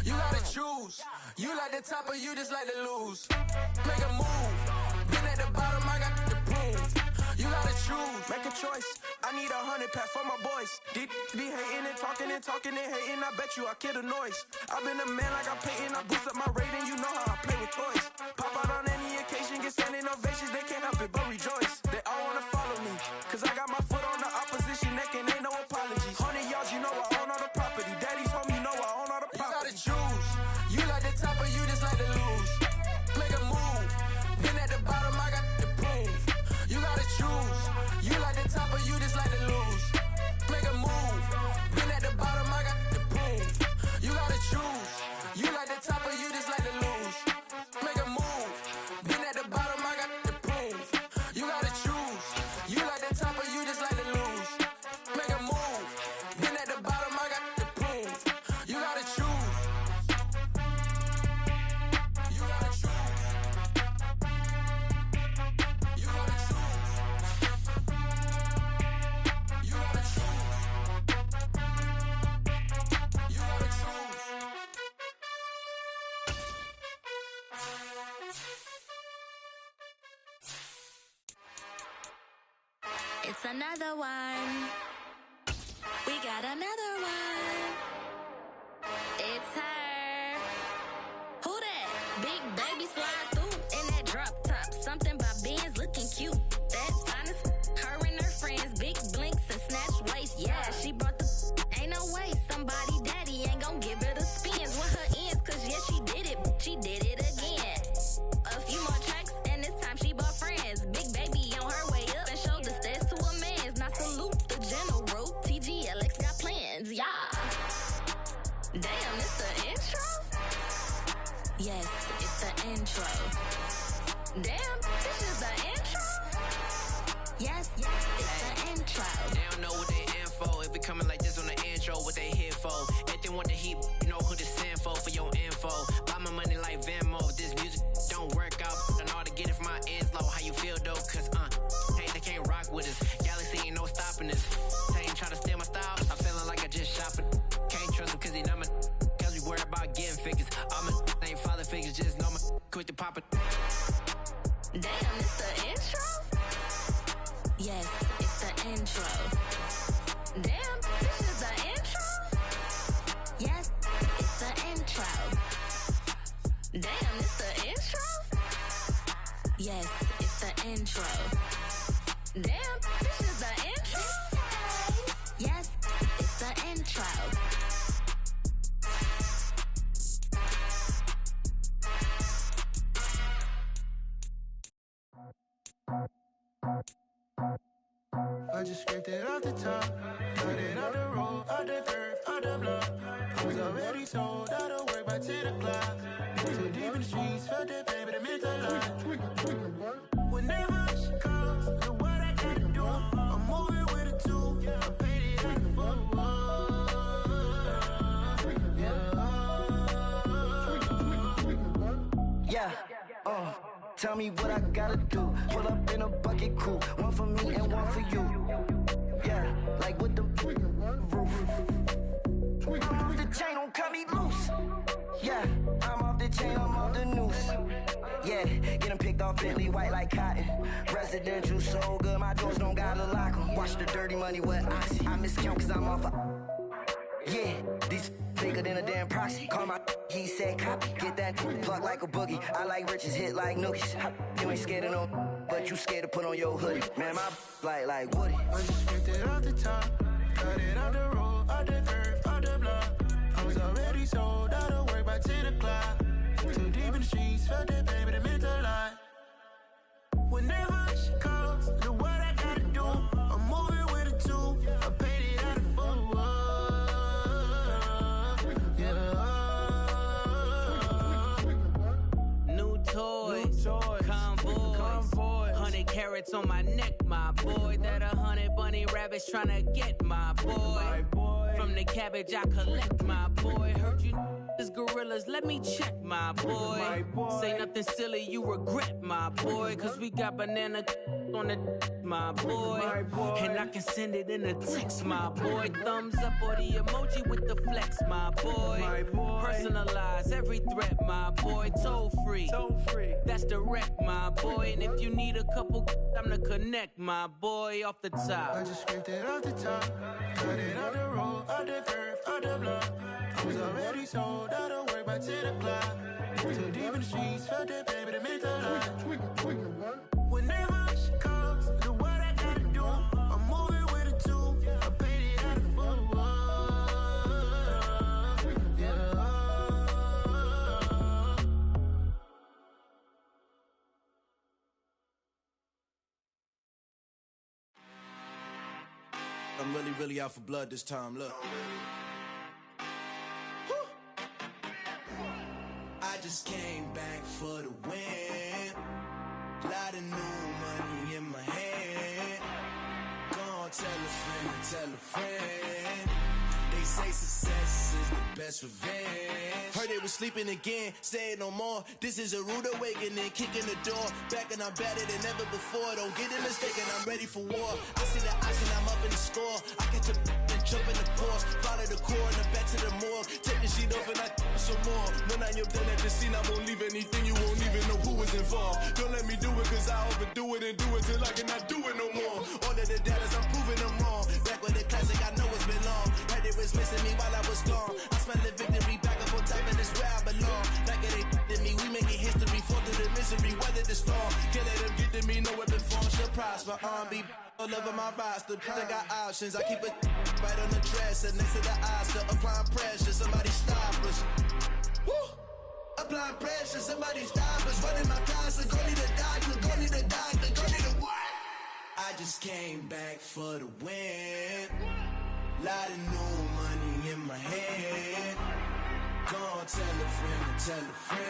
You gotta choose. You like the top or you just like to lose. Make a move. Been at the bottom, I got the boom. You gotta choose. Make a choice. I need 100 pack for my boys. Be hating and talking and hating. I bet you I kill the noise. I've been a man like I'm painting. I boost up my rating. You know how I play with toys. Pop out on any occasion, get standing ovations. They can't help it but rejoice. They all wanna follow me, cause I got my foot on the opposition neck and ain't no apologies. 100 yards, you know I own all the property. Daddy's home, you know I own all the property. You gotta choose. You like the top or you just like to lose. Make a move. Been at the bottom, I got the boom. You gotta choose. You like the top or you just like to lose. Make a move. Been at the bottom, I got the boom. You gotta choose. You like the top or you just like to lose. Make a move. Been at the bottom, I got the boom. You gotta choose. You like the top or you just like to lose. Make a move. Been at the bottom, I got the boom. You gotta choose. You gotta choose. You gotta choose. You gotta choose. You gotta choose. It's another one. We got another one. It's her. Who that? Big baby slide through in that drop top. Something by Benz looking cute. That's honest. Her and her friends, big blinks and snatch waist. Yeah, she brought the. Ain't no way somebody daddy ain't gon' give her the spins with her ends. Cause yeah, she did it. She did it again. A few more tracks and this time she bought friends. Big baby on her way up and showed the stairs to a man's. Now salute the general. TGLX got plans, yeah. Damn, it's the intro? Yes, it's the intro. Damn, this is the intro? Yes, it's the intro. They don't know what they in for. If we coming like this on the intro, what they here for? If they want the heat, you know who to send for your info. Buy my money like Venmo. If this music don't work out, I know how to get it from my ends low. How you feel though? Cause hey, they can't rock with us. Galaxy ain't no stopping us. They ain't try to steal my style. I'm feeling like I just shopping. Can't trust them cause they not my. Cause we worried about getting figures. All my ain't father figures, just know my quick to pop it. Damn, it's the intro? Yes, it's the intro. Damn, this is the intro? Yes, it's the intro. Damn, it's the intro? Yes, it's the intro. Damn, this is the intro? Yes, it's the intro. I just scraped it off the top, cut it off the road, off the curve, off the block. I was already told I don't work by 10 o'clock. Too deep in the streets, felt that pain, but it meant a lot. Whenever she calls, know what I gotta do. I'm moving with a two, I'm painted like a fool. Yeah, tell me what I gotta do. Pull up in a bucket crew, one for me and one for you. Yeah, like with the roof. I'm off the chain, don't cut me loose. Yeah, I'm off the chain, I'm off the noose. Yeah, getting picked off Bentley white like cotton. Residential so good, my doors don't gotta lock 'em. Watch the dirty money with Oxy. I miscount cause I'm off a. Yeah, these bigger than a damn proxy. Call my he said copy. Get that plug like a boogie. I like riches, hit like nookies. You ain't scared of no, but you scared to put on your hoodie. Man, my like Woody. I just ripped it off the top, cut it off the road, off the curve, off the block. I was already sold out of work by 10 o'clock. Too deep in the streets, felt that baby, it meant a lot. Whenever she calls, know what I gotta do. carrots on my neck, my boy. That 100 bunny rabbits tryna get my boy. From the cabbage I collect, my boy. Heard you is gorillas, let me check, my boy. Say nothing silly, you regret, my boy. Cause we got banana on the my boy. And I can send it in a text, my boy. Thumbs up or the emoji with the flex, my boy. Personalize every threat, my boy. Toll free. That's direct, my boy. And if you need a couple, I'm to connect, my boy, off the top. I just scraped it off the top, cut it off the road, off the curve, off the block. I was already sold, I don't work by 10 o'clock. Too deep in the streets, felt that baby to make the line. Whenever she calls, do what I gotta do. I'm moving with a two, I paid it out of full. I'm really out for blood this time, look. I just came back for the win. Lot of new money in my hand. Gonna tell a friend. They say success is the best revenge. Heard they was sleeping again, say it no more. This is a rude awakening, kicking the door. Back and I'm better than ever before. Don't get it mistaken, I'm ready for war. I see the option, I'm up in the score. I catch a and jump in the course. Follow the core and the back to the morgue. Take the sheet off and I some more. When I am done at the scene, I won't leave anything. You won't even know who was involved. Don't let me do it, cause I overdo it and do it till I cannot do it no more. All of the data's, I'm proving them wrong. Back with the classic, I know it's been long. Heard it was missing me while I was gone. I smell the victory back up on top, and it's where I belong. Like it ain't to me, we making history. Fall through the misery, weather the storm. Can't let them get to me, no weapon form should prosper. R&B all over my roster. I got options, I keep it right on the dresser. Next to the Oscar, applying pressure. Somebody stop us. Woo! Applying pressure, somebody stop us. Running my closet, go need a doctor, go need a doctor, go need a what? I just came back for the win. Lot of new money in my hand. Gonna tell a friend.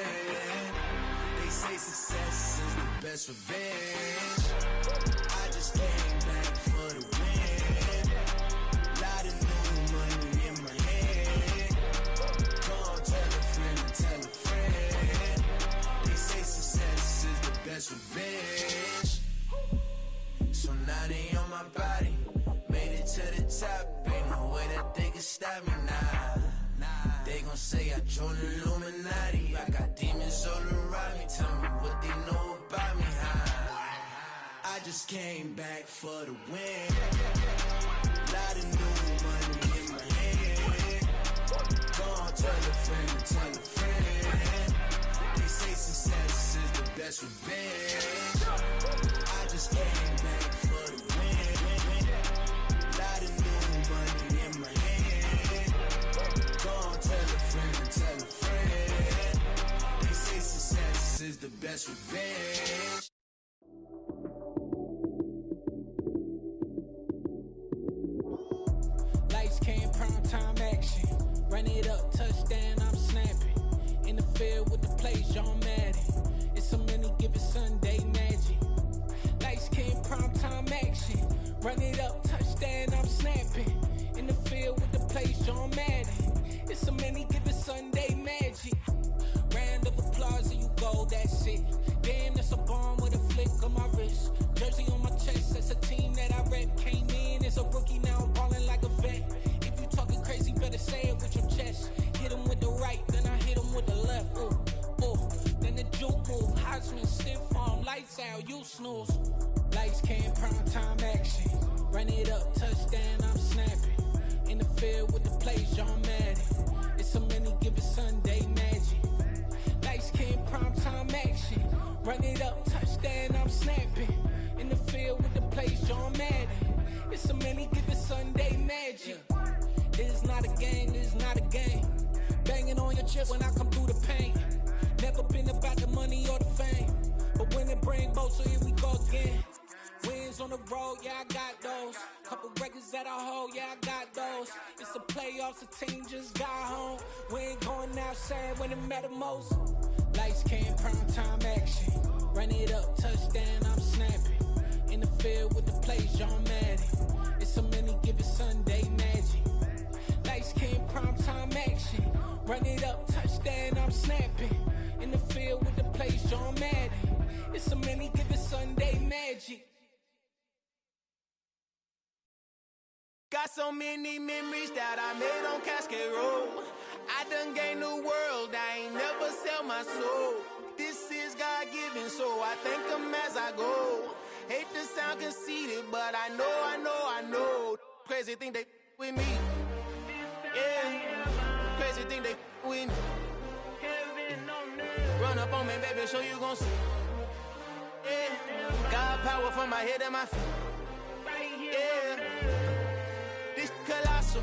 They say success is the best revenge. I just came back for the win. Lot of new money in my hand. Gonna tell a friend. They say success is the best revenge. So now they on my body. Made it to the top. Ain't no way that they can stop me now. They gon' say I joined the Illuminati. I got demons all around me. Tell me what they know about me, huh? I just came back for the win. Lot of new money in my hand. Gonna tell a friend. They say success is the best revenge. I just came back for the win. Lot of new money in my hand. Gonna tell a friend. They say success is the best revenge. Lights came, prime time action. Run it up, touchdown, I'm snapping. In the field with the plays, John Madden. It's so many given Sunday magic. Lights came, prime time action. Run it up, touchdown, I'm snapping. In the field with the plays, John Madden. It's so many given Sunday magic. Round of applause and you go, that's it. Damn, that's a bomb with a flick on my wrist. Jersey on my chest, that's a team that I rep. Came in as a rookie, now I'm ballin' like a vet. If you talking crazy, better say it with your chest. Hit him with the right, then I hit him with the left. Ooh, ooh. Then the juke move, Heisman, stiff arm, lights out, you snooze. Lights came, prime time action. Run it up, touchdown, I'm snapping. In the field with the plays, John Madden. It's so many given Sunday magic. Lights came, prime time action. Run it up, touchdown, I'm snapping. In the field with the plays, John Madden. It's so many given Sunday magic. This is not a game, this is not a game. Banging on your chest when I come through the pain. Never been about the money or the fame. But when it bring both, so here we go again. Wins on the road, yeah, I got those. Couple records that I hold, yeah, I got those. It's the playoffs, the team just got home. We ain't going outside when it matter most. Lights came, prime time action. Run it up, touchdown, I'm snapping. field with the plays, John Madden. It's so many given Sunday magic. Light skin, primetime action. Run it up, touchdown, I'm snapping. In the field with the plays, John Madden. It's so many given Sunday magic. Got so many memories that I made on Cascade Road. I done gained the world, I ain't never sell my soul. This is God-given, so I thank him as I go. Hate to sound conceited, but I know. Crazy thing they with me. Yeah, crazy thing they with me. Run up on me, baby, so you gon' see. Yeah, God power from my head and my feet. Yeah, this colossal.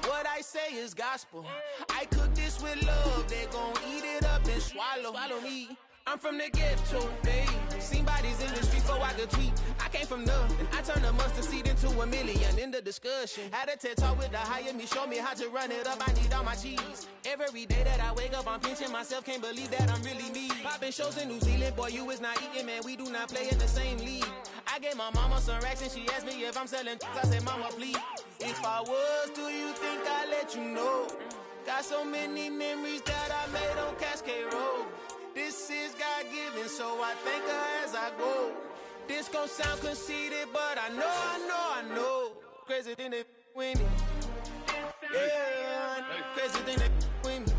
What I say is gospel. I cook this with love. They gon' eat it up and swallow me. I'm from the ghetto, babe. Seen bodies in the street before I could tweet. I came from nothing. I turned a mustard seed into a million in the discussion. Had a TED talk with the higher me, show me how to run it up. I need all my cheese. Every day that I wake up, I'm pinching myself. Can't believe that I'm really me. Popping shows in New Zealand, boy, you is not eating, man. We do not play in the same league. I gave my mama some racks and she asked me if I'm selling. I said, mama, please. If I was, do you think I'd let you know? Got so many memories that I made on Cascade Road. This is God-given, so I thank her as I go. This gon' sound conceited, but I know. Crazy thing they with me. Yeah, crazy thing they with me.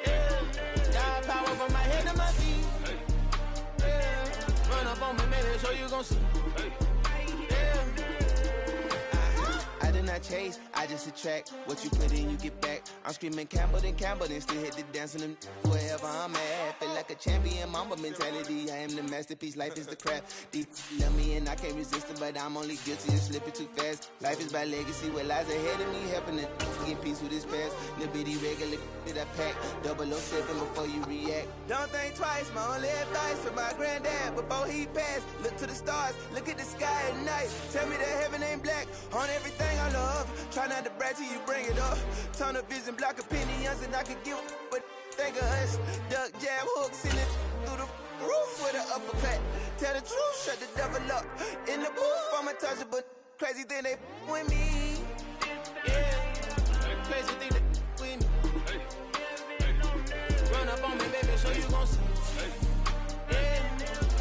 Yeah, got power from my head to my feet. Yeah, run up on me, maybe, so you gon' see. Yeah. I did not chase, I just attract. What you put in, you get back. I'm screaming Campbell, then still hit the dance and them wherever I'm at. Feel like a champion, mamba mentality. I am the masterpiece, life is the crap. These love me and I can't resist it, but I'm only guilty of slipping too fast. Life is by legacy, what lies ahead of me, helping it get peace with this past. Little bitty regular that I pack, 007 before you react. Don't think twice, my only advice for my granddad before he passed. Look to the stars, look at the sky at night. Tell me that heaven ain't black on everything I love. Try not to brag till you bring it up. Tunnel vision, block opinions, and I could give but think of us. Duck, jab, hooks in it through the roof with an uppercut. Tell the truth, shut the devil up. In the booth, I'm untouchable. Crazy thing they with me. Yeah, crazy thing they with me. Run up on me, baby, so you gon' see. Yeah,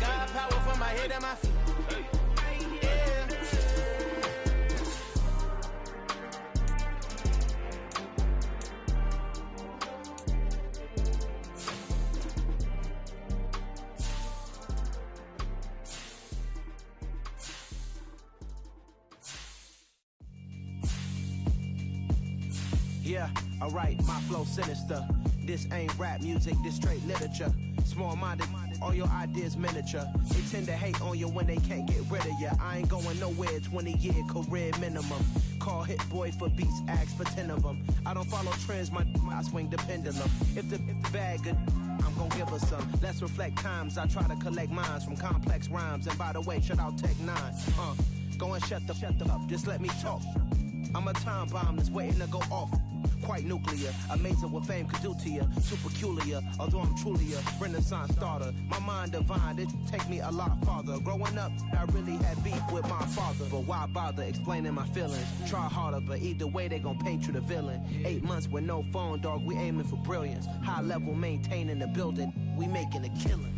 got power from my head and my feet. Yeah, alright, my flow sinister. This ain't rap music, this straight literature. Small-minded, all your ideas miniature. They tend to hate on you when they can't get rid of you. I ain't going nowhere, 20-year career minimum. Call Hit Boy for beats, ask for 10 of them. I don't follow trends, I swing the pendulum. If the bag good, I'm gon' give her some. Let's reflect times, I try to collect minds from complex rhymes. And by the way, shout out Tech 9. Go and shut the up, just let me talk. I'm a time bomb that's waiting to go off. Quite nuclear, amazing what fame could do to you. Too peculiar, although I'm truly a Renaissance starter. My mind divine, it take me a lot farther. Growing up, I really had beef with my father. But why bother explaining my feelings? Try harder, but either way they gon' paint you the villain. 8 months with no phone, dog, we aiming for brilliance. High level maintaining the building, we making a killing.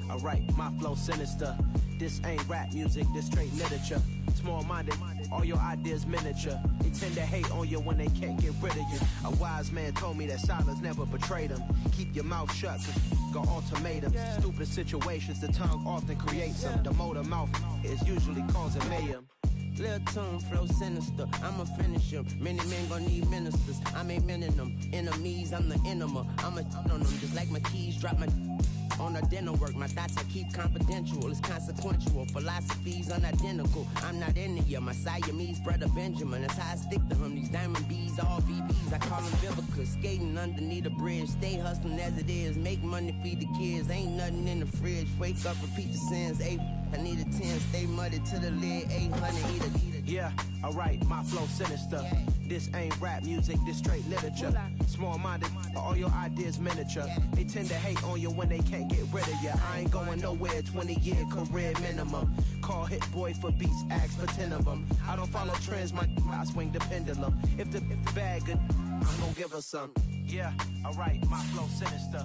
Alright, my flow sinister. This ain't rap music, this straight literature. Small-minded, all your ideas miniature. They tend to hate on you when they can't get rid of you. A wise man told me that silence never betrayed him. Keep your mouth shut, cause got ultimatums. Stupid situations, the tongue often creates them. The motor mouth is usually causing mayhem. Lil' tune, flow sinister, I'ma finish him. Many men gon' need ministers, I'm aiming them. Enemies, I'm the enema. I'ma on them, just like my keys, drop my on the dental work. My thoughts I keep confidential, it's consequential. Philosophies unidentical, I'm not into you. My Siamese brother Benjamin, that's how I stick to him. These diamond bees, all BBs, I call them Vivica. Skating underneath a bridge, stay hustling as it is. Make money, feed the kids, ain't nothing in the fridge. Wake up, repeat the sins, 8, I need a 10. Stay muddy to the lid, 800, eat a. Yeah, alright, my flow sinister. This ain't rap music, this straight literature. Small-minded, all your ideas miniature. They tend to hate on you when they can't get rid of you. I ain't going nowhere, 20-year career minimum. Call Hit Boy for beats, ask for 10 of them. I don't follow trends, I swing the pendulum. If the bag good, I'm gon' give her some. Yeah, alright, my flow sinister.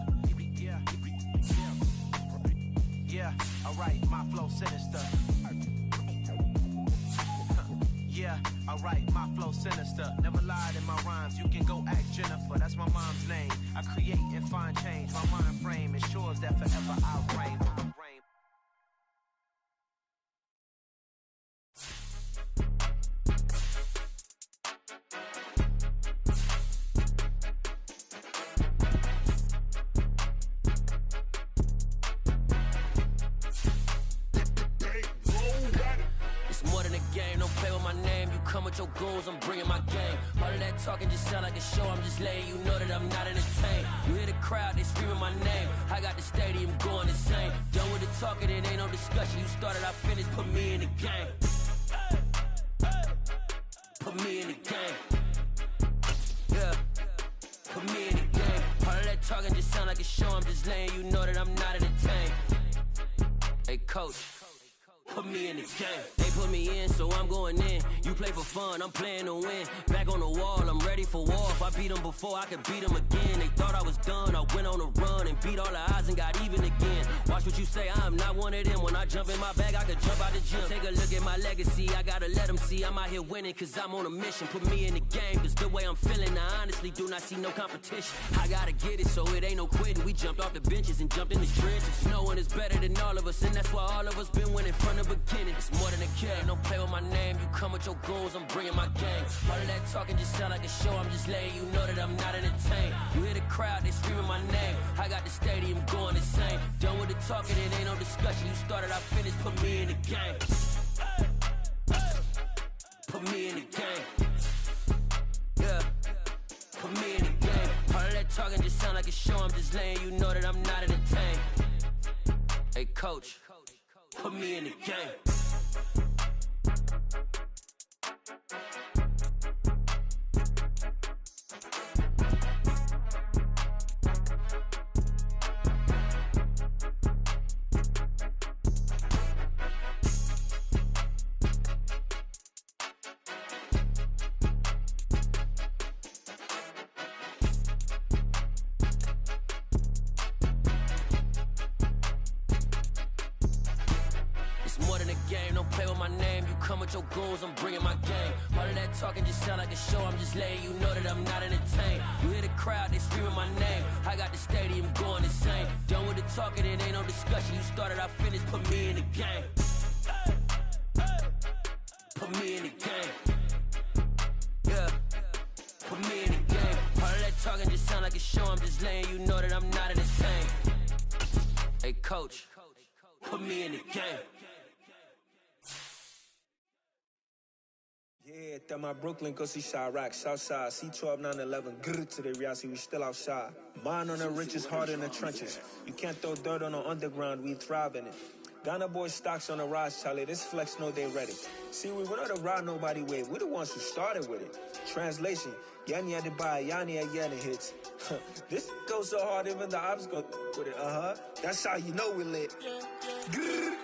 Yeah, alright, my flow sinister. Yeah, alright, my flow sinister. Never lied in my rhymes, you can go ask Jennifer. That's my mom's name. I create and find change. My mind frame ensures that forever I'll reign. Your goals, I'm bringing my game. All of that talking just sound like a show. I'm just letting you know that I'm not entertained. You hear the crowd, they screaming my name. I got the stadium going insane. Done with the talking, it ain't no discussion. You started, I finished, put me in the game. Put me in the game. Yeah, put me in the game. All of that talking just sound like a show. I'm just letting you know that I'm not entertained. Hey, coach. Put me in the game. They put me in, so I'm going in. You play for fun, I'm playing to win. Back on the wall, I'm ready for war. If I beat them before, I could beat them again. They thought I was done, I went on a run and beat all the odds and got even again. Watch what you say, I'm not one of them. When I jump in my bag, I could jump out the gym. Take a look at my legacy, I gotta let them see I'm out here winning, cause I'm on a mission. Put me in the game, cause the way I'm feeling, I honestly do not see no competition. I gotta get it, so it ain't no quitting. We jumped off the benches and jumped in the trenches. No one is better than all of us, and that's why all of us been winning from the beginning. It's more than a game, don't play with my name. You come with your goons, I'm bringing my game. All of that talking just sound like a show. I'm just letting you know that I'm not entertained. You hear the crowd, they screaming my name. I got the stadium going insane. Done with the talking, it ain't no discussion. You started, I finished, put me in the game. Put me in the game. Yeah, put me in the game. All of that talking just sound like a show. I'm just letting you know that I'm not entertained. Hey, coach, put me in the game. Your goals, I'm bringing my game. All of that talking just sound like a show. I'm just letting you know that I'm not entertained. You hear the crowd, they screaming my name. I got the stadium going insane. Done with the talking, it ain't no discussion. You started, I finished, put me in the game. Put me in the game. Yeah, put me in the game. All of that talking just sound like a show. I'm just letting you know that I'm not entertained. Hey, coach, put me in the game. Yeah, that my Brooklyn, go see Chirac, Southside, C12, 911, grrr to the reality, we still outside. Mine on the richest, heart in the trenches. You can't throw dirt on the underground, we thrive in it. Ghana boys stocks on the rise, Charlie, this flex know they ready. See, we not the ride nobody with, we the ones who started with it. Translation, Yani had to buy, Yani had Yana hits. This goes so hard, even the ops go with it, That's how you know we lit. Grrr,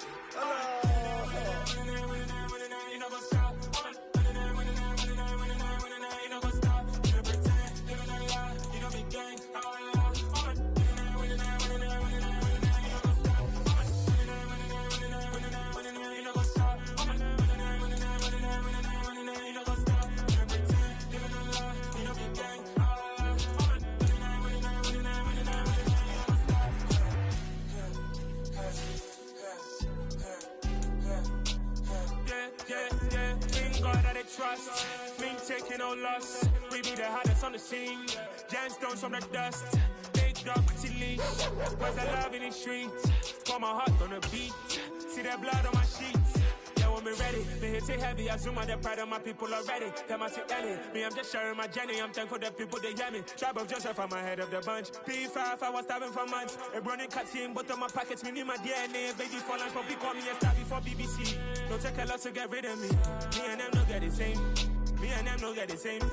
trust, me taking no loss. We be the hottest on the scene. Gemstones from the dust. Big dog, pretty leash. Where's the love in the streets? Pour my heart on the beat. See that blood on my sheets. Yeah, when me ready, me hit it heavy. I zoom out the pride of my people already. Them I see Ellie. Me, I'm just sharing my journey. I'm thankful that people they hear me. Tribe of Joseph, I'm ahead of the bunch. P5, I was starving for months. A running cut in, but on my pockets, me need my DNA. Baby for lunch, but call me a star before BBC. Don't take a lot to get rid of me. Me and them don't get the same. Me and them don't get the same. Or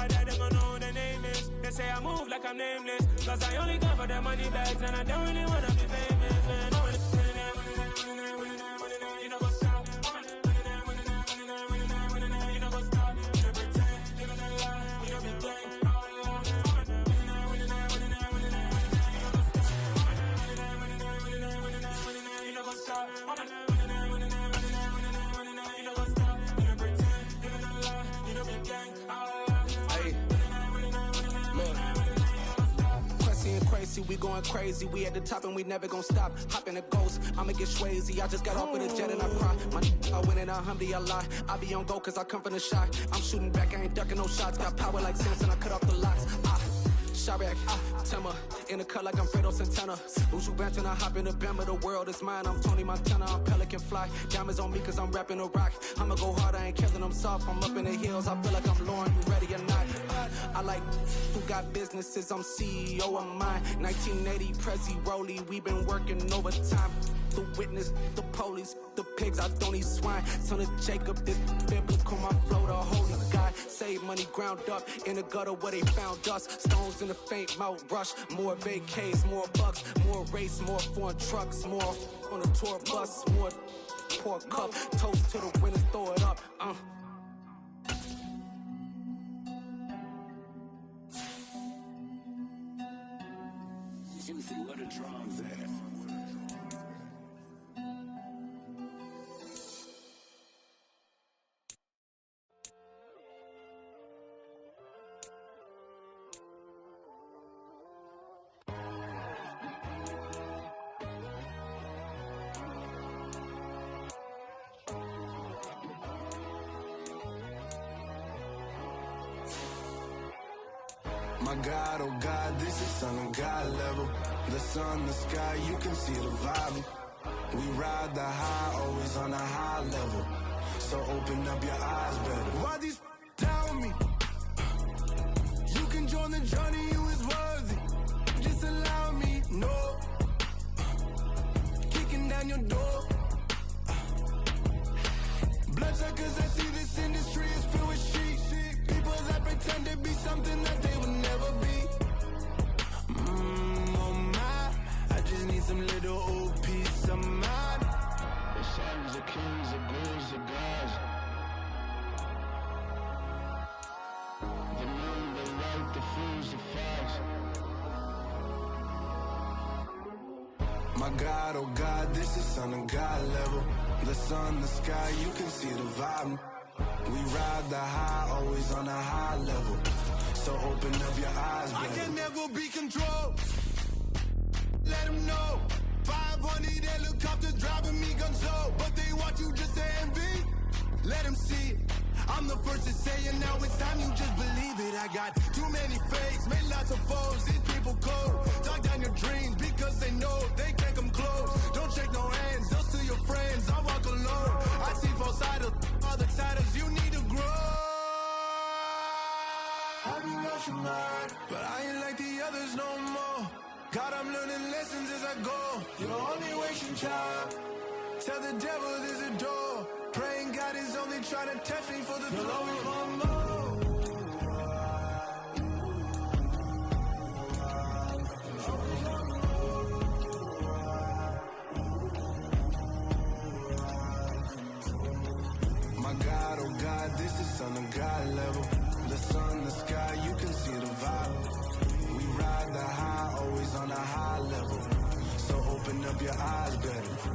that they gon' know who the name is. They say I move like I'm nameless. Cause I only come for the money bags and I don't really wanna be famous, man. You know what's up? You know what's up? You know pretend, living a lie. You know be gang. You know what's up? Crazy, we going crazy. We at the top and we never gon' stop. Hop in a ghost, I'ma get swayzy. I just got off with a jet and I cry. I win in alhamdulillah. I be on go cause I come from the shot. I'm shooting back, I ain't ducking no shots. Got power like Samson, I cut off the locks. Chirac, Tema, in the cut like I'm Fredo Santana. Uju Banton, I hop in the Bama, the world is mine. I'm Tony Montana, I'm Pelican Fly. Diamonds on me cause I'm rapping a rock. I'ma go hard, I ain't killing them soft. I'm up in the hills, I feel like I'm Lauren, you ready or not? I like who got businesses, I'm CEO of mine. 1980, Prezi Rolly, we been working overtime. The witness, the police, the pigs, I don't eat swine. Son of Jacob, this biblical, my flow, the holy God. Save money ground up in the gutter where they found us. Stones in the faint mouth rush. More vacays, more bucks, more race, more foreign trucks, more on a tour bus, more pour cup. Toast to the winners, throw it up. Where the drums at? My God, oh God, this is Son of God level. The sun, the sky, you can see the vibe. We ride the high, always on a high level. So open up your eyes better. Why these tell me? You can join the journey, you is worthy. Just allow me, no. Kicking down your door. Bloodsuckers, I see this industry is filled with sheep. People that pretend to be something that they would never be. Oh my, I just need some little old peace of mind. The sons of kings, the ghouls, the gods. The moon, the light, the fools, the facts. My God, oh God, this is Son of God level. The sun, the sky, you can see the vibe. We ride the high, always on a high level. So open up your eyes, baby. I can never be controlled. Let them know. 500 helicopters driving me gonzo. But they want you just to envy. Let them see it. I'm the first to say it, now it's time you just believe it. I got too many fakes, made lots of foes. These people cold. Talk down your dreams because they know they can't come close. Don't shake no hands, just to your friends. I walk alone. I see both sides of other titles. You need to grow. Have you lost your mind? But I ain't like the others no more. God, I'm learning lessons as I go. You're only wasting time. Tell the devil there's a door. Praying God is only trying to test me for the glory for more. My God, oh God, this is Son of God level. The sun, the sky, you can see the vibe. We ride the high, always on a high level. So open up your eyes, better.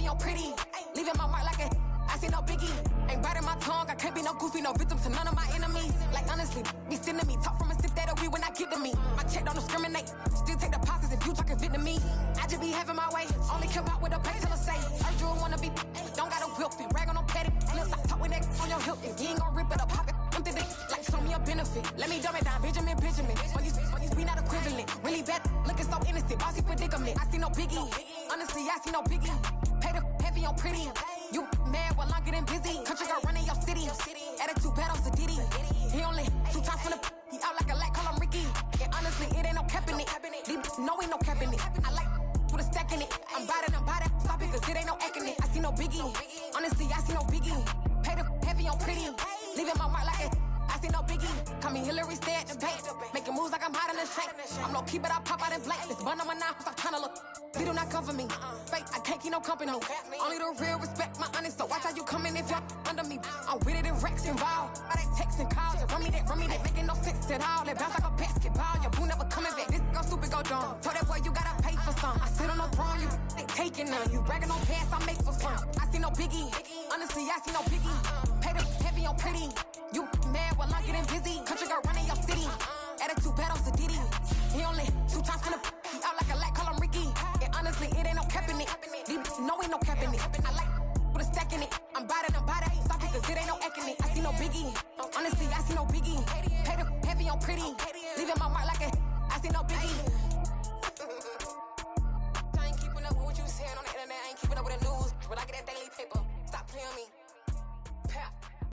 heavy on pretty. Leaving my mark like a, I see no biggie. Ain't biting my tongue, I can't be no goofy, no victim to none of my enemies. Like honestly, be sending me, talk from a sip that'll be when I get to me. My check don't discriminate, still take deposits if you talking Vietnamese. I just be having my way, only care about what the pay teller say. Heard you wanna be, don't gotta whip it, rag on petty. Let's not talk with that on your hip, if you ain't gon' rip it up, pop it. Empty the like show me a benefit. Let me dumb it down, Benjamin. We not equivalent. Really bad, looking so innocent. Bossy predicament. I see no biggie. Honestly, I see no biggie. Pay the heavy on pretty. You mad while I'm getting busy. Country girl running your city. Attitude bad on Diddy. He only 2 times from the. He out like a light, call him Ricky. And honestly, it ain't no cap in it. No, ain't no cap in it. I like with a stack in it. I'm by that. Stop it, cause it ain't no acting it. I see no biggie. Honestly, I see no biggie. Pay the heavy on pretty. Leaving my mark like a. I see no biggie. Call me Hillary, stay at the bank. Making moves like I'm hiding in shape. I'm low key, but I pop out in blank. This bun on my knife, stop trying to look. They do not cover me. Fake, I can't keep no company. Only the real respect my honest. So watch how you coming if you're under me. I'm with it in Rex involved. By they texting calls, and run me that. Making no sense at all. They bounce like a basketball. Your boo never coming back. This go stupid, go dumb. Told that boy you gotta pay for some. I sit on no throne, you ain't taking none. You bragging on past, I make for fun. I see no biggie. Honestly, I see no biggie. Pay the heavy on pretty. You mad while I'm getting busy. Country girl running your city. Attitude bad on Diddy. He only 2 times from the. He out like a light, call him Ricky. And honestly, it ain't no cap in it. No, ain't no cap in it. I like with a stack in it. I'm by that. Stop it, cause it ain't no acting it. I see no biggie. Honestly, I see no biggie. Pay the heavy on pretty. Leaving my mark like a. I see no biggie. I ain't keeping up with what you saying on the internet. I ain't keeping up with the news. But I get that daily paper. Stop playing me.